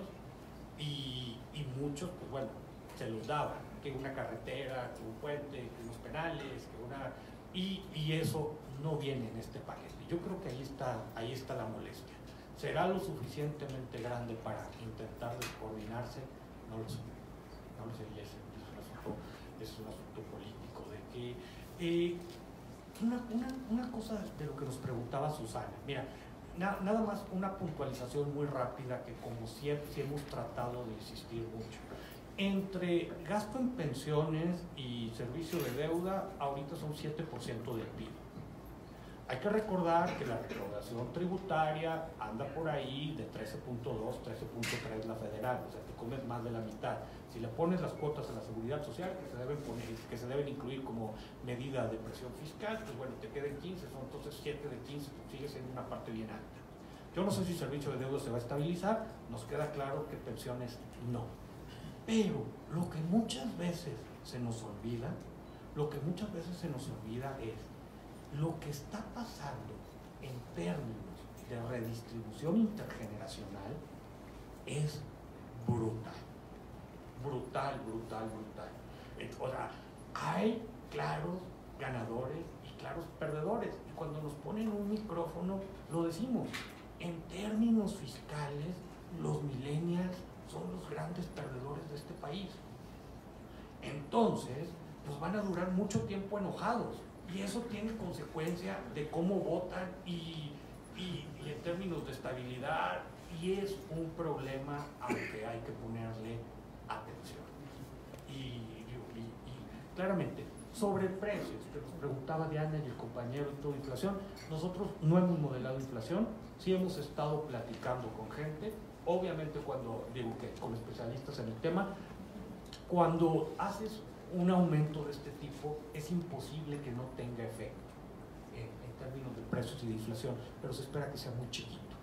F: y muchos, pues bueno, se los daban, que una carretera, que un puente, que unos penales, que una... Y eso no viene en este paquete. Yo creo que ahí está la molestia. ¿Será lo suficientemente grande para intentar descoordinarse? No lo sé. Y ese es un asunto político. De que una cosa de lo que nos preguntaba Susana. Mira, nada más una puntualización muy rápida que como siempre hemos tratado de insistir mucho. Entre gasto en pensiones y servicio de deuda, ahorita son 7% del PIB. Hay que recordar que la recaudación tributaria anda por ahí de 13.2, 13.3 la federal, o sea, te comes más de la mitad. Si le pones las cuotas a la seguridad social que se deben incluir como medida de presión fiscal, pues bueno, te quedan 15, son entonces 7 de 15, pues sigue siendo una parte bien alta. Yo no sé si el servicio de deuda se va a estabilizar, nos queda claro que pensiones no. Pero lo que muchas veces se nos olvida es lo que está pasando en términos de redistribución intergeneracional es brutal. O sea, hay claros ganadores y claros perdedores. Y cuando nos ponen un micrófono, lo decimos. En términos fiscales, los millennials son los grandes perdedores de este país. Entonces, pues van a durar mucho tiempo enojados. Y eso tiene consecuencia de cómo votan y en términos de estabilidad, y es un problema al que hay que ponerle atención. Y claramente, sobre precios, que nos preguntaba Diana y el compañero y toda inflación, nosotros no hemos modelado inflación, sí hemos estado platicando con gente, obviamente con especialistas en el tema. Cuando haces un aumento de este tipo, es imposible que no tenga efecto en términos de precios y de inflación, pero se espera que sea muy chiquito.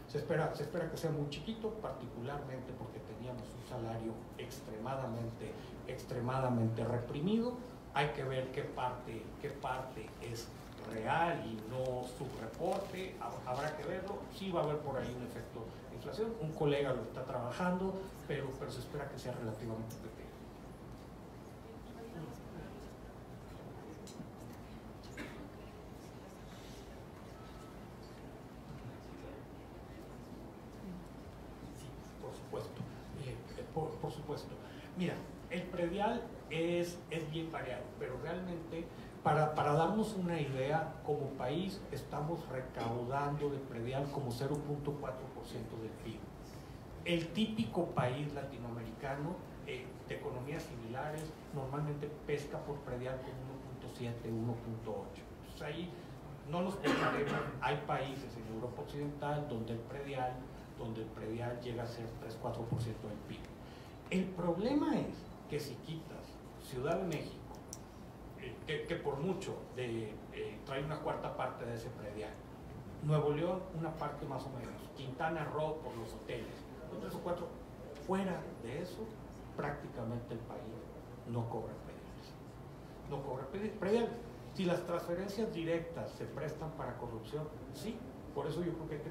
F: Se espera que sea muy chiquito, particularmente porque teníamos un salario extremadamente reprimido. Hay que ver qué parte es real y no subreporte, habrá que verlo. Sí va a haber por ahí un efecto de inflación, un colega lo está trabajando, pero se espera que sea relativamente pequeño. Por supuesto. Mira, el predial es bien variado, pero realmente para darnos una idea, como país estamos recaudando de predial como 0.4% del PIB. El típico país latinoamericano de economías similares normalmente pesca por predial con 1.7, 1.8. Entonces ahí no nos comparemos. Hay países en Europa Occidental donde el predial llega a ser 3-4% del PIB. El problema es que si quitas Ciudad de México, que por mucho trae una cuarta parte de ese predial, Nuevo León una parte más o menos, Quintana Roo por los hoteles, 3 o 4, fuera de eso, prácticamente el país no cobra prediales. No cobra prediales. Si las transferencias directas se prestan para corrupción, sí. Por eso yo creo que hay que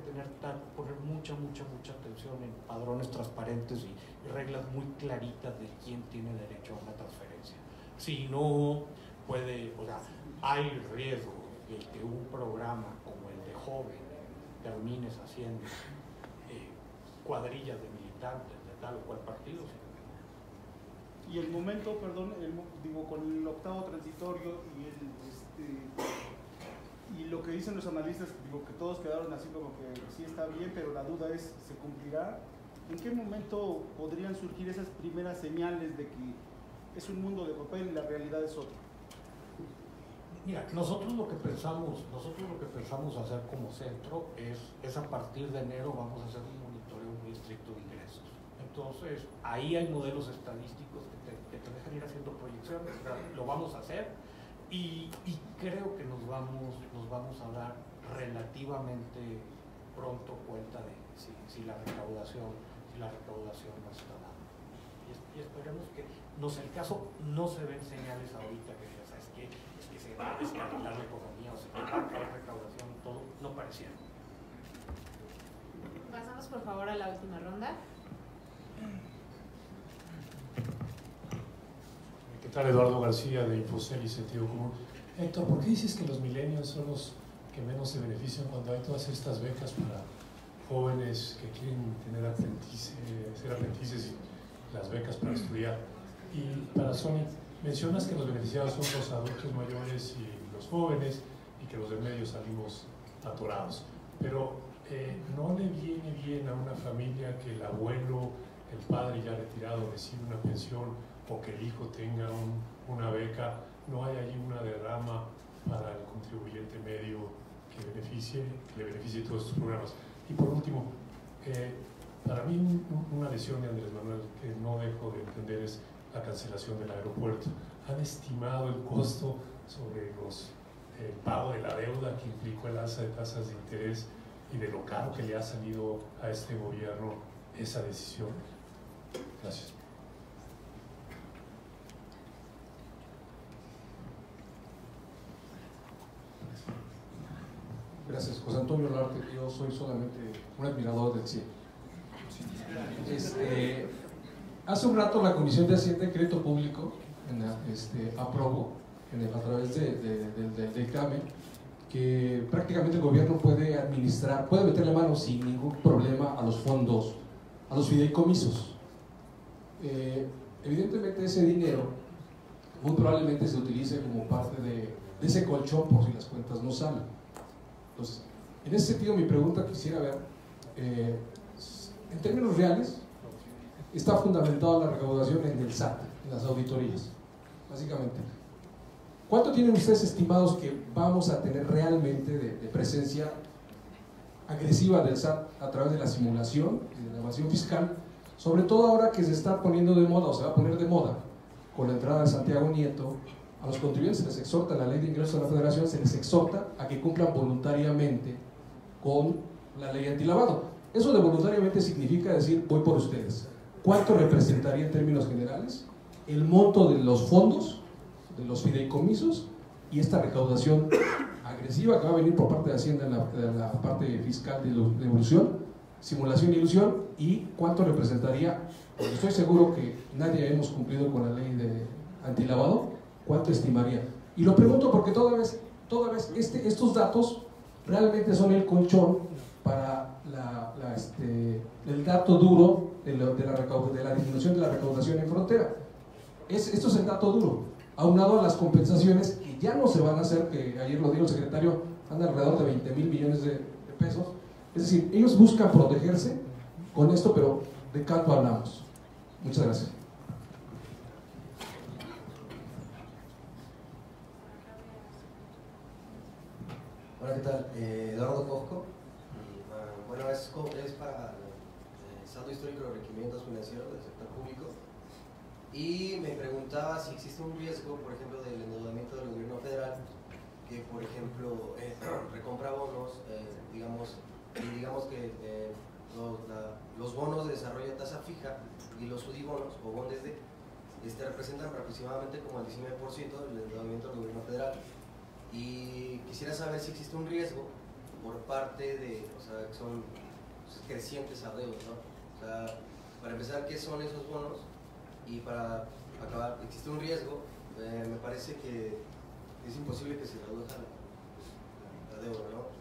F: poner mucha atención en padrones transparentes y reglas muy claritas de quién tiene derecho a una transferencia. Si no puede, o sea, hay riesgo de que un programa como el de Joven termines haciendo cuadrillas de militantes de tal o cual partido. ¿Sí?
O: Y el momento, perdón, con el octavo transitorio y lo que dicen los analistas, que todos quedaron así como que sí está bien, pero la duda es, ¿se cumplirá? ¿En qué momento podrían surgir esas primeras señales de que es un mundo de papel y la realidad es otra?
F: Mira, nosotros lo que pensamos hacer como centro es a partir de enero vamos a hacer un monitoreo muy estricto de ingresos. Entonces, ahí hay modelos estadísticos que te dejan ir haciendo proyecciones, lo vamos a hacer. Y creo que nos vamos a dar relativamente pronto cuenta de si la recaudación nos está dando. Y esperemos que, no sea el caso, no se ven señales ahorita que digas, es que se va a descarrilar la economía o se va a acabar recaudación, todo, no pareciera.
A: Pasamos por favor a la última ronda.
Q: ¿Qué tal? Eduardo García de Infocel y Sentido Común. Héctor, ¿por qué dices que los millennials son los que menos se benefician cuando hay todas estas becas para jóvenes que quieren ser aprendices y las becas para estudiar? Y para Sonia, mencionas que los beneficiados son los adultos mayores y los jóvenes y que los del medio salimos atorados. Pero ¿no le viene bien a una familia que el abuelo, el padre ya retirado recibe una pensión o que el hijo tenga una beca? ¿No hay allí una derrama para el contribuyente medio que le beneficie todos estos programas? Y por último, para mí una lesión de Andrés Manuel que no dejo de entender es la cancelación del aeropuerto. ¿Han estimado el costo sobre el pago de la deuda que implicó el alza de tasas de interés y de lo caro que le ha salido a este gobierno esa decisión? Gracias.
R: Gracias, José Antonio Larte. Yo soy solamente un admirador del CIE. Hace un rato la Comisión de Hacienda y Crédito Público aprobó a través del dictamen que prácticamente el gobierno puede administrar, puede meterle mano sin ningún problema a los fondos, a los fideicomisos. Evidentemente ese dinero muy probablemente se utilice como parte de ese colchón por si las cuentas no salen. Entonces, en ese sentido mi pregunta quisiera ver, en términos reales, está fundamentada la recaudación en el SAT, en las auditorías, básicamente. ¿Cuánto tienen ustedes estimados que vamos a tener realmente de presencia agresiva del SAT a través de la simulación y de la evasión fiscal? Sobre todo ahora que se está poniendo de moda, o se va a poner de moda, con la entrada de Santiago Nieto, a los contribuyentes se les exhorta, la ley de ingresos de la Federación se les exhorta a que cumplan voluntariamente con la ley antilavado. Eso de voluntariamente significa decir, voy por ustedes. ¿Cuánto representaría en términos generales el monto de los fondos, de los fideicomisos y esta recaudación agresiva que va a venir por parte de Hacienda en la parte fiscal de evolución, simulación y ilusión, y cuánto representaría, porque estoy seguro que nadie hemos cumplido con la ley de antilavado, cuánto estimaría? Y lo pregunto porque toda vez estos datos realmente son el colchón para el dato duro de la disminución de la recaudación en frontera. Esto es el dato duro, aunado a las compensaciones que ya no se van a hacer, que ayer lo dijo el secretario, anda alrededor de 20,000 millones de pesos. Es decir, ellos buscan protegerse con esto, pero ¿de cuánto hablamos? Muchas gracias.
S: Hola, ¿qué tal? Eduardo Cosco. Bueno, es para el saldo histórico de los requerimientos financieros del sector público. Y me preguntaba si existe un riesgo, por ejemplo, del endeudamiento del gobierno federal, que, por ejemplo, recompra bonos, digamos que los bonos de desarrollo a tasa fija y los UDI-bonos o bondes representan aproximadamente como el 19% del endeudamiento del gobierno federal. Y quisiera saber si existe un riesgo por parte de, o sea, que son crecientes adeudos, ¿no? O sea, para empezar, ¿qué son esos bonos? Y para acabar, existe un riesgo, me parece que es imposible que se reduzca la deuda, ¿no?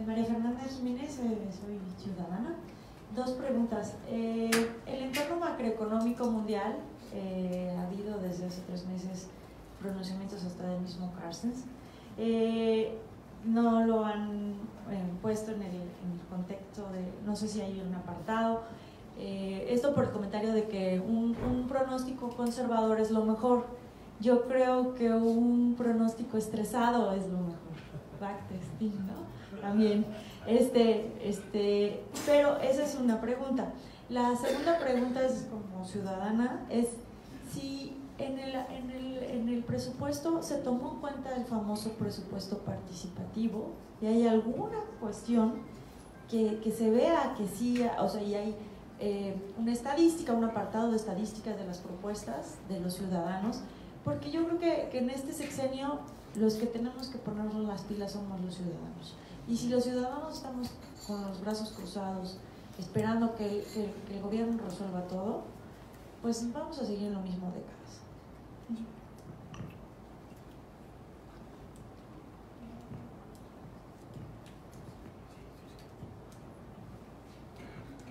D: María Fernanda Jiménez, soy ciudadana. Dos preguntas. El entorno macroeconómico mundial, ha habido desde hace 3 meses pronunciamientos hasta del mismo Carstens. No lo han puesto en el contexto de, no sé si hay un apartado. Esto por el comentario de que un pronóstico conservador es lo mejor. Yo creo que un pronóstico estresado es lo mejor. Backtesting, ¿no? También, pero esa es una pregunta. La segunda pregunta es como ciudadana, es si en el presupuesto se tomó en cuenta el famoso presupuesto participativo y hay alguna cuestión que se vea que sí, o sea, y hay una estadística, un apartado de estadísticas de las propuestas de los ciudadanos, porque yo creo que en este sexenio los que tenemos que ponernos las pilas somos los ciudadanos. Y si los ciudadanos estamos con los brazos cruzados, esperando que el gobierno resuelva todo, pues vamos a seguir en lo mismo décadas.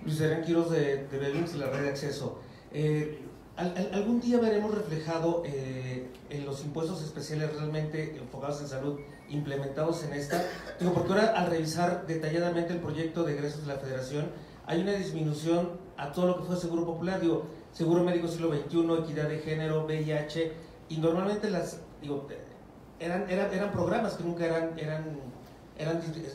T: Luis Adrián Quiroz de Bellinks y la red de acceso. ¿Algún día veremos reflejado en los impuestos especiales realmente enfocados en salud implementados en esta? Digo, porque ahora al revisar detalladamente el proyecto de egresos de la Federación hay una disminución a todo lo que fue Seguro Popular, digo, Seguro Médico Siglo XXI, Equidad de Género, VIH, y normalmente eran programas que nunca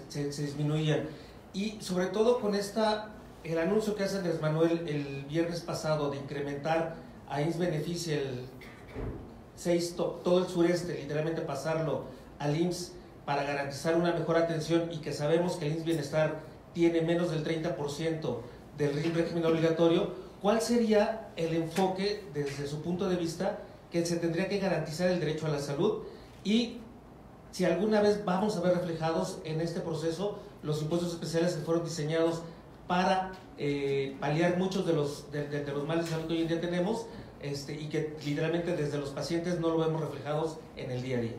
T: se disminuían. Y sobre todo con el anuncio que hace Andrés Manuel el viernes pasado de incrementar a IMSS Beneficia todo el sureste, literalmente pasarlo al IMSS para garantizar una mejor atención, y que sabemos que el IMSS Bienestar tiene menos del 30% del régimen obligatorio. ¿Cuál sería el enfoque desde su punto de vista que se tendría que garantizar el derecho a la salud? Y si alguna vez vamos a ver reflejados en este proceso los impuestos especiales que fueron diseñados para paliar muchos de los males de salud que hoy en día tenemos, y que literalmente desde los pacientes no lo vemos reflejados en el día a día.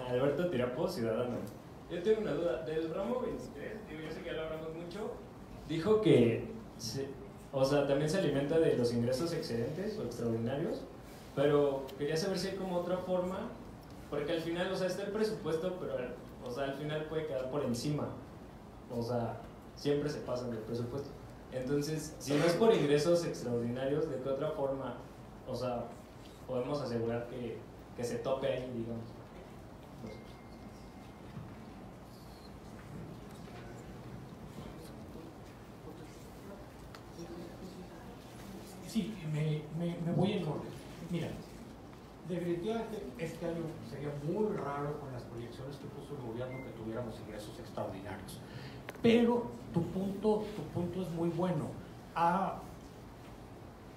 U: Alberto Tirapo, ciudadano. Yo tengo una duda. Del ramo 23, yo sé que ya lo hablamos mucho, dijo que también se alimenta de los ingresos excedentes o extraordinarios, pero quería saber si hay como otra forma, porque al final, está el presupuesto, pero al final puede quedar por encima, siempre se pasan del presupuesto. Entonces, si no es por ingresos extraordinarios, ¿de qué otra forma, podemos asegurar que se tope ahí, digamos?
F: Sí, me voy en orden. Mira, definitivamente este año sería muy raro con las proyecciones que puso el gobierno que tuviéramos ingresos extraordinarios. Pero tu punto es muy bueno.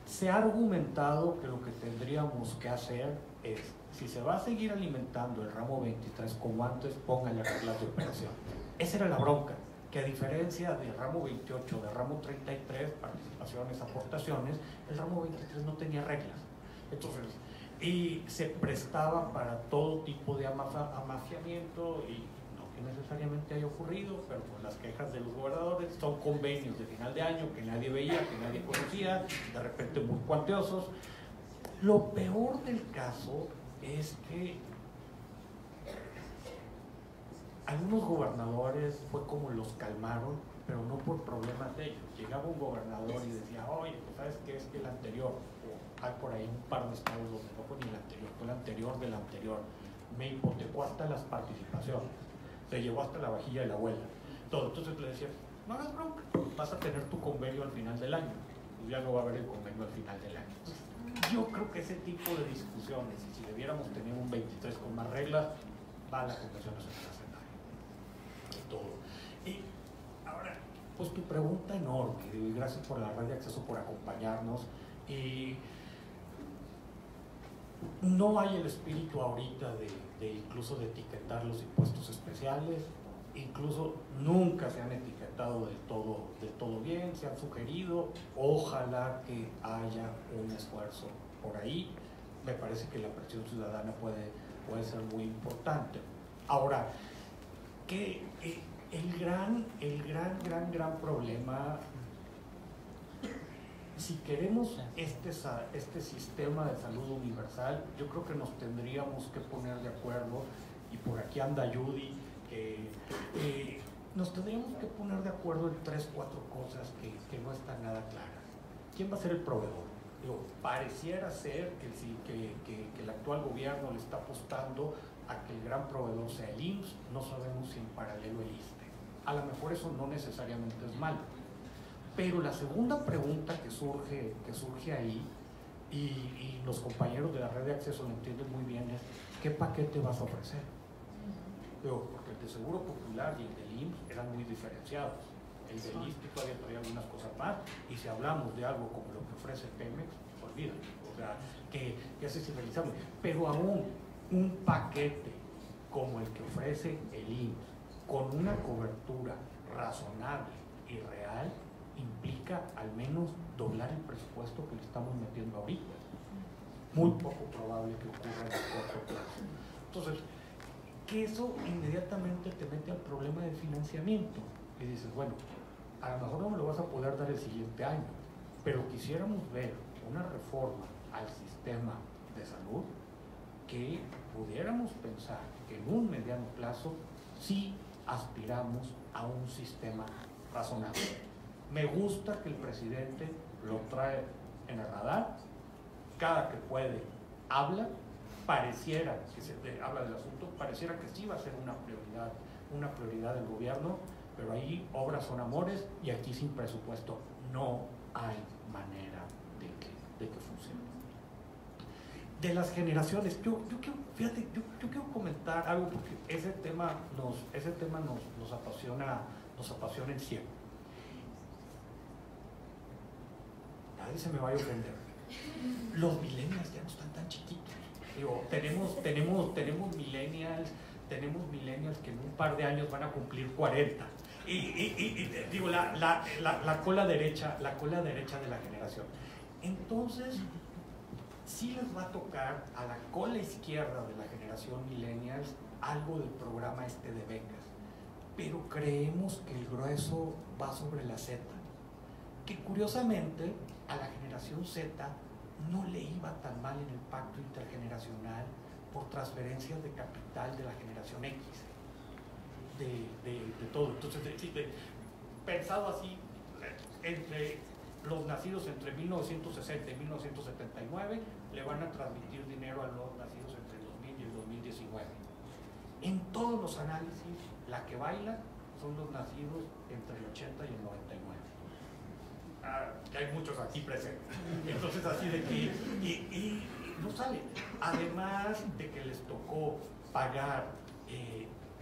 F: Se ha argumentado que lo que tendríamos que hacer es, si se va a seguir alimentando el ramo 23 como antes, póngale reglas de operación. Esa era la bronca, que a diferencia del ramo 28, del ramo 33, participaciones, aportaciones, el ramo 23 no tenía reglas. Entonces, y se prestaba para todo tipo de amafiamiento, y no que necesariamente haya ocurrido, pero pues las quejas de los gobernadores son convenios de final de año que nadie veía, que nadie conocía, de repente muy cuantiosos. Lo peor del caso es que algunos gobernadores fue como los calmaron, pero no por problemas de ellos. Llegaba un gobernador y decía, oye, pues sabes qué, es que el anterior, o hay por ahí un par de estados donde no fue ni el anterior, fue el anterior del anterior, me hipotecó hasta las participaciones, se llevó hasta la vajilla de la abuela, todo. Entonces le decía, no hagas bronca, vas a tener tu convenio al final del año, pues ya no va a haber el convenio al final del año. Entonces, yo creo que ese tipo de discusiones, y si debiéramos tener un 23 con más reglas, va a la Convención Nacional y todo. Y ahora, pues tu pregunta enorme, y gracias por la red de acceso por acompañarnos. Y no hay el espíritu ahorita de incluso de etiquetar los impuestos especiales, incluso nunca se han etiquetado del todo bien, se han sugerido, ojalá que haya un esfuerzo por ahí. Me parece que la presión ciudadana puede ser muy importante. Ahora, que el gran problema, si queremos este sistema de salud universal, yo creo que nos tendríamos que poner de acuerdo, y por aquí anda Judy, nos tendríamos que poner de acuerdo en 3-4 cosas que no están nada claras. ¿Quién va a ser el proveedor? Digo, pareciera ser que el actual gobierno le está apostando a que el gran proveedor sea el IMSS, no sabemos si en paralelo el ISSSTE. A lo mejor eso no necesariamente es malo. Pero la segunda pregunta que surge ahí, y los compañeros de la red de acceso lo entienden muy bien, es ¿qué paquete vas a ofrecer? Digo, porque el de Seguro Popular y el del IMSS eran muy diferenciados. El del ISSSTE todavía traía algunas cosas más, y si hablamos de algo como lo que ofrece Pemex, olvídate, o sea, que es diferenciable. Pero aún un paquete como el que ofrece el IMSS, con una cobertura razonable y real, implica al menos doblar el presupuesto que le estamos metiendo ahorita. Muy poco probable que ocurra en el corto plazo. Entonces, que eso inmediatamente te mete al problema del financiamiento. Y dices, bueno, a lo mejor no me lo vas a poder dar el siguiente año, pero quisiéramos ver una reforma al sistema de salud que pudiéramos pensar que en un mediano plazo sí aspiramos a un sistema razonable. Me gusta que el presidente lo trae en el radar, cada que puede habla, pareciera que se habla del asunto, pareciera que sí va a ser una prioridad del gobierno, pero ahí obras son amores, y aquí sin presupuesto no hay manera de que funcione. De las generaciones, yo quiero comentar algo, porque ese tema nos apasiona en siempre. Nadie se me vaya a ofender. Los millennials ya no están tan chiquitos. Digo, tenemos millennials que en un par de años van a cumplir 40. Y digo, la cola derecha de la generación. Entonces, sí les va a tocar a la cola izquierda de la generación millennials algo del programa de becas, pero creemos que el grueso va sobre la Z, que curiosamente a la generación Z no le iba tan mal en el pacto intergeneracional por transferencias de capital de la generación X, de todo. Entonces, pensado así, entre los nacidos entre 1960 y 1979 le van a transmitir dinero a los nacidos entre el 2000 y el 2019. En todos los análisis, la que baila son los nacidos entre el 80 y el 99. hay muchos aquí presentes. Entonces, así de que, y no sale. Además de que les tocó pagar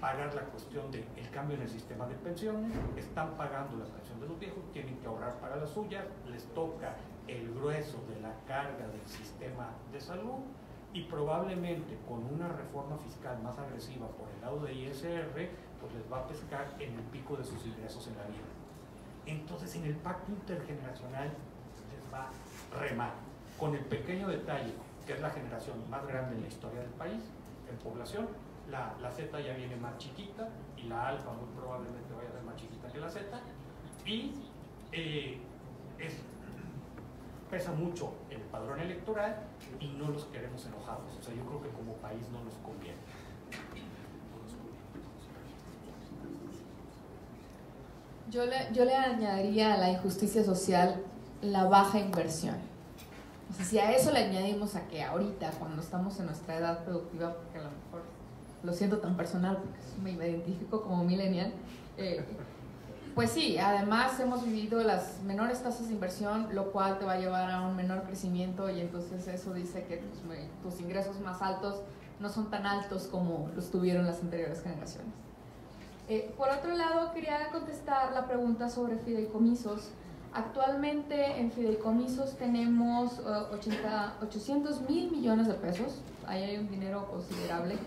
F: la cuestión del cambio en el sistema de pensiones, están pagando la pensión de los viejos, tienen que ahorrar para la suya, les toca el grueso de la carga del sistema de salud y probablemente con una reforma fiscal más agresiva por el lado de ISR, pues les va a pescar en el pico de sus ingresos en la vida. Entonces, en el pacto intergeneracional les va a remar, con el pequeño detalle que es la generación más grande en la historia del país, en población. La Z ya viene más chiquita y la alfa muy probablemente vaya a ser más chiquita que la Z, y pesa mucho el padrón electoral y no los queremos enojados. O sea, yo creo que como país no nos conviene.
E: Yo le añadiría a la injusticia social la baja inversión. O sea, si a eso le añadimos a que ahorita, cuando estamos en nuestra edad productiva, porque a lo mejor lo siento tan personal porque me identifico como millennial, pues sí, además hemos vivido las menores tasas de inversión, lo cual te va a llevar a un menor crecimiento, y entonces eso dice que tus ingresos más altos no son tan altos como los tuvieron las anteriores generaciones. Por otro lado, quería contestar la pregunta sobre fideicomisos. Actualmente en fideicomisos tenemos 800,000 millones de pesos, ahí hay un dinero considerable.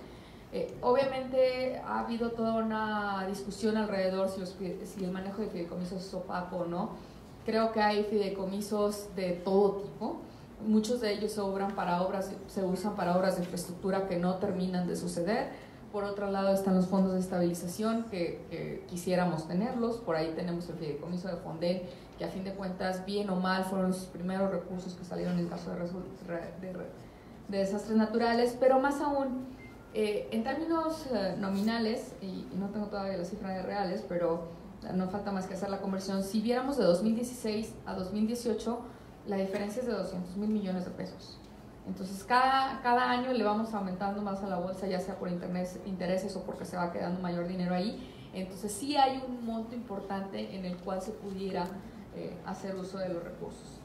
E: Obviamente ha habido toda una discusión alrededor si el manejo de fideicomisos es opaco o no. Creo que hay fideicomisos de todo tipo. Muchos de ellos se usan para obras de infraestructura que no terminan de suceder. Por otro lado están los fondos de estabilización que quisiéramos tenerlos. Por ahí tenemos el fideicomiso de Fonden, que a fin de cuentas, bien o mal, fueron los primeros recursos que salieron en caso de desastres naturales. Pero más aún, en términos nominales, y no tengo todavía las cifras reales, pero no falta más que hacer la conversión, si viéramos de 2016 a 2018, la diferencia es de 200,000 millones de pesos. Entonces, cada año le vamos aumentando más a la bolsa, ya sea por intereses o porque se va quedando mayor dinero ahí. Entonces, sí hay un monto importante en el cual se pudiera hacer uso de los recursos.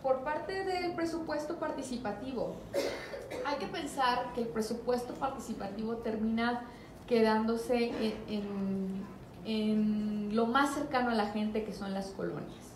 E: Por parte del presupuesto participativo, hay que pensar que el presupuesto participativo termina quedándose en lo más cercano a la gente, que son las colonias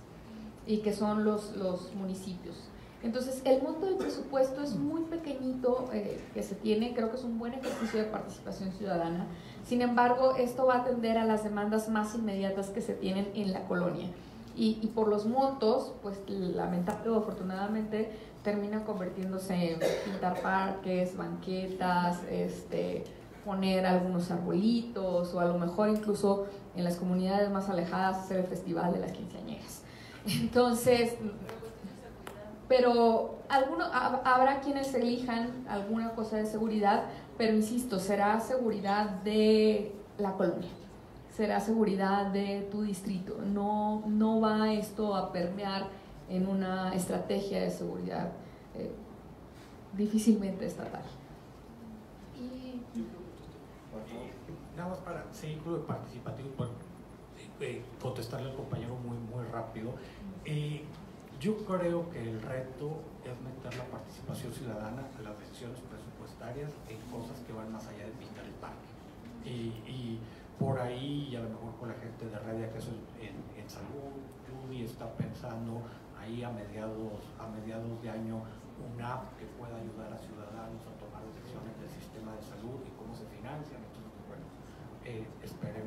E: y que son los municipios. Entonces, el monto del presupuesto es muy pequeñito que se tiene, creo que es un buen ejercicio de participación ciudadana. Sin embargo, esto va a atender a las demandas más inmediatas que se tienen en la colonia. Y por los montos, pues lamentablemente o afortunadamente, termina convirtiéndose en pintar parques, banquetas, poner algunos arbolitos, o a lo mejor incluso en las comunidades más alejadas hacer el festival de las quinceañeras. Entonces, pero habrá quienes elijan alguna cosa de seguridad, pero insisto, será seguridad de la colonia, será seguridad de tu distrito. No va esto a permear en una estrategia de seguridad difícilmente estatal.
F: Y nada más para seguir con lo participativo, contestarle al compañero muy rápido. Yo creo que el reto es meter la participación ciudadana a las decisiones presupuestarias en cosas que van más allá de pintar el parque. Y por ahí, y a lo mejor con la gente de Redia, que eso en salud, Judy está pensando ahí a mediados de año una app que pueda ayudar a ciudadanos a tomar decisiones del sistema de salud y cómo se financian. Entonces, bueno, esperemos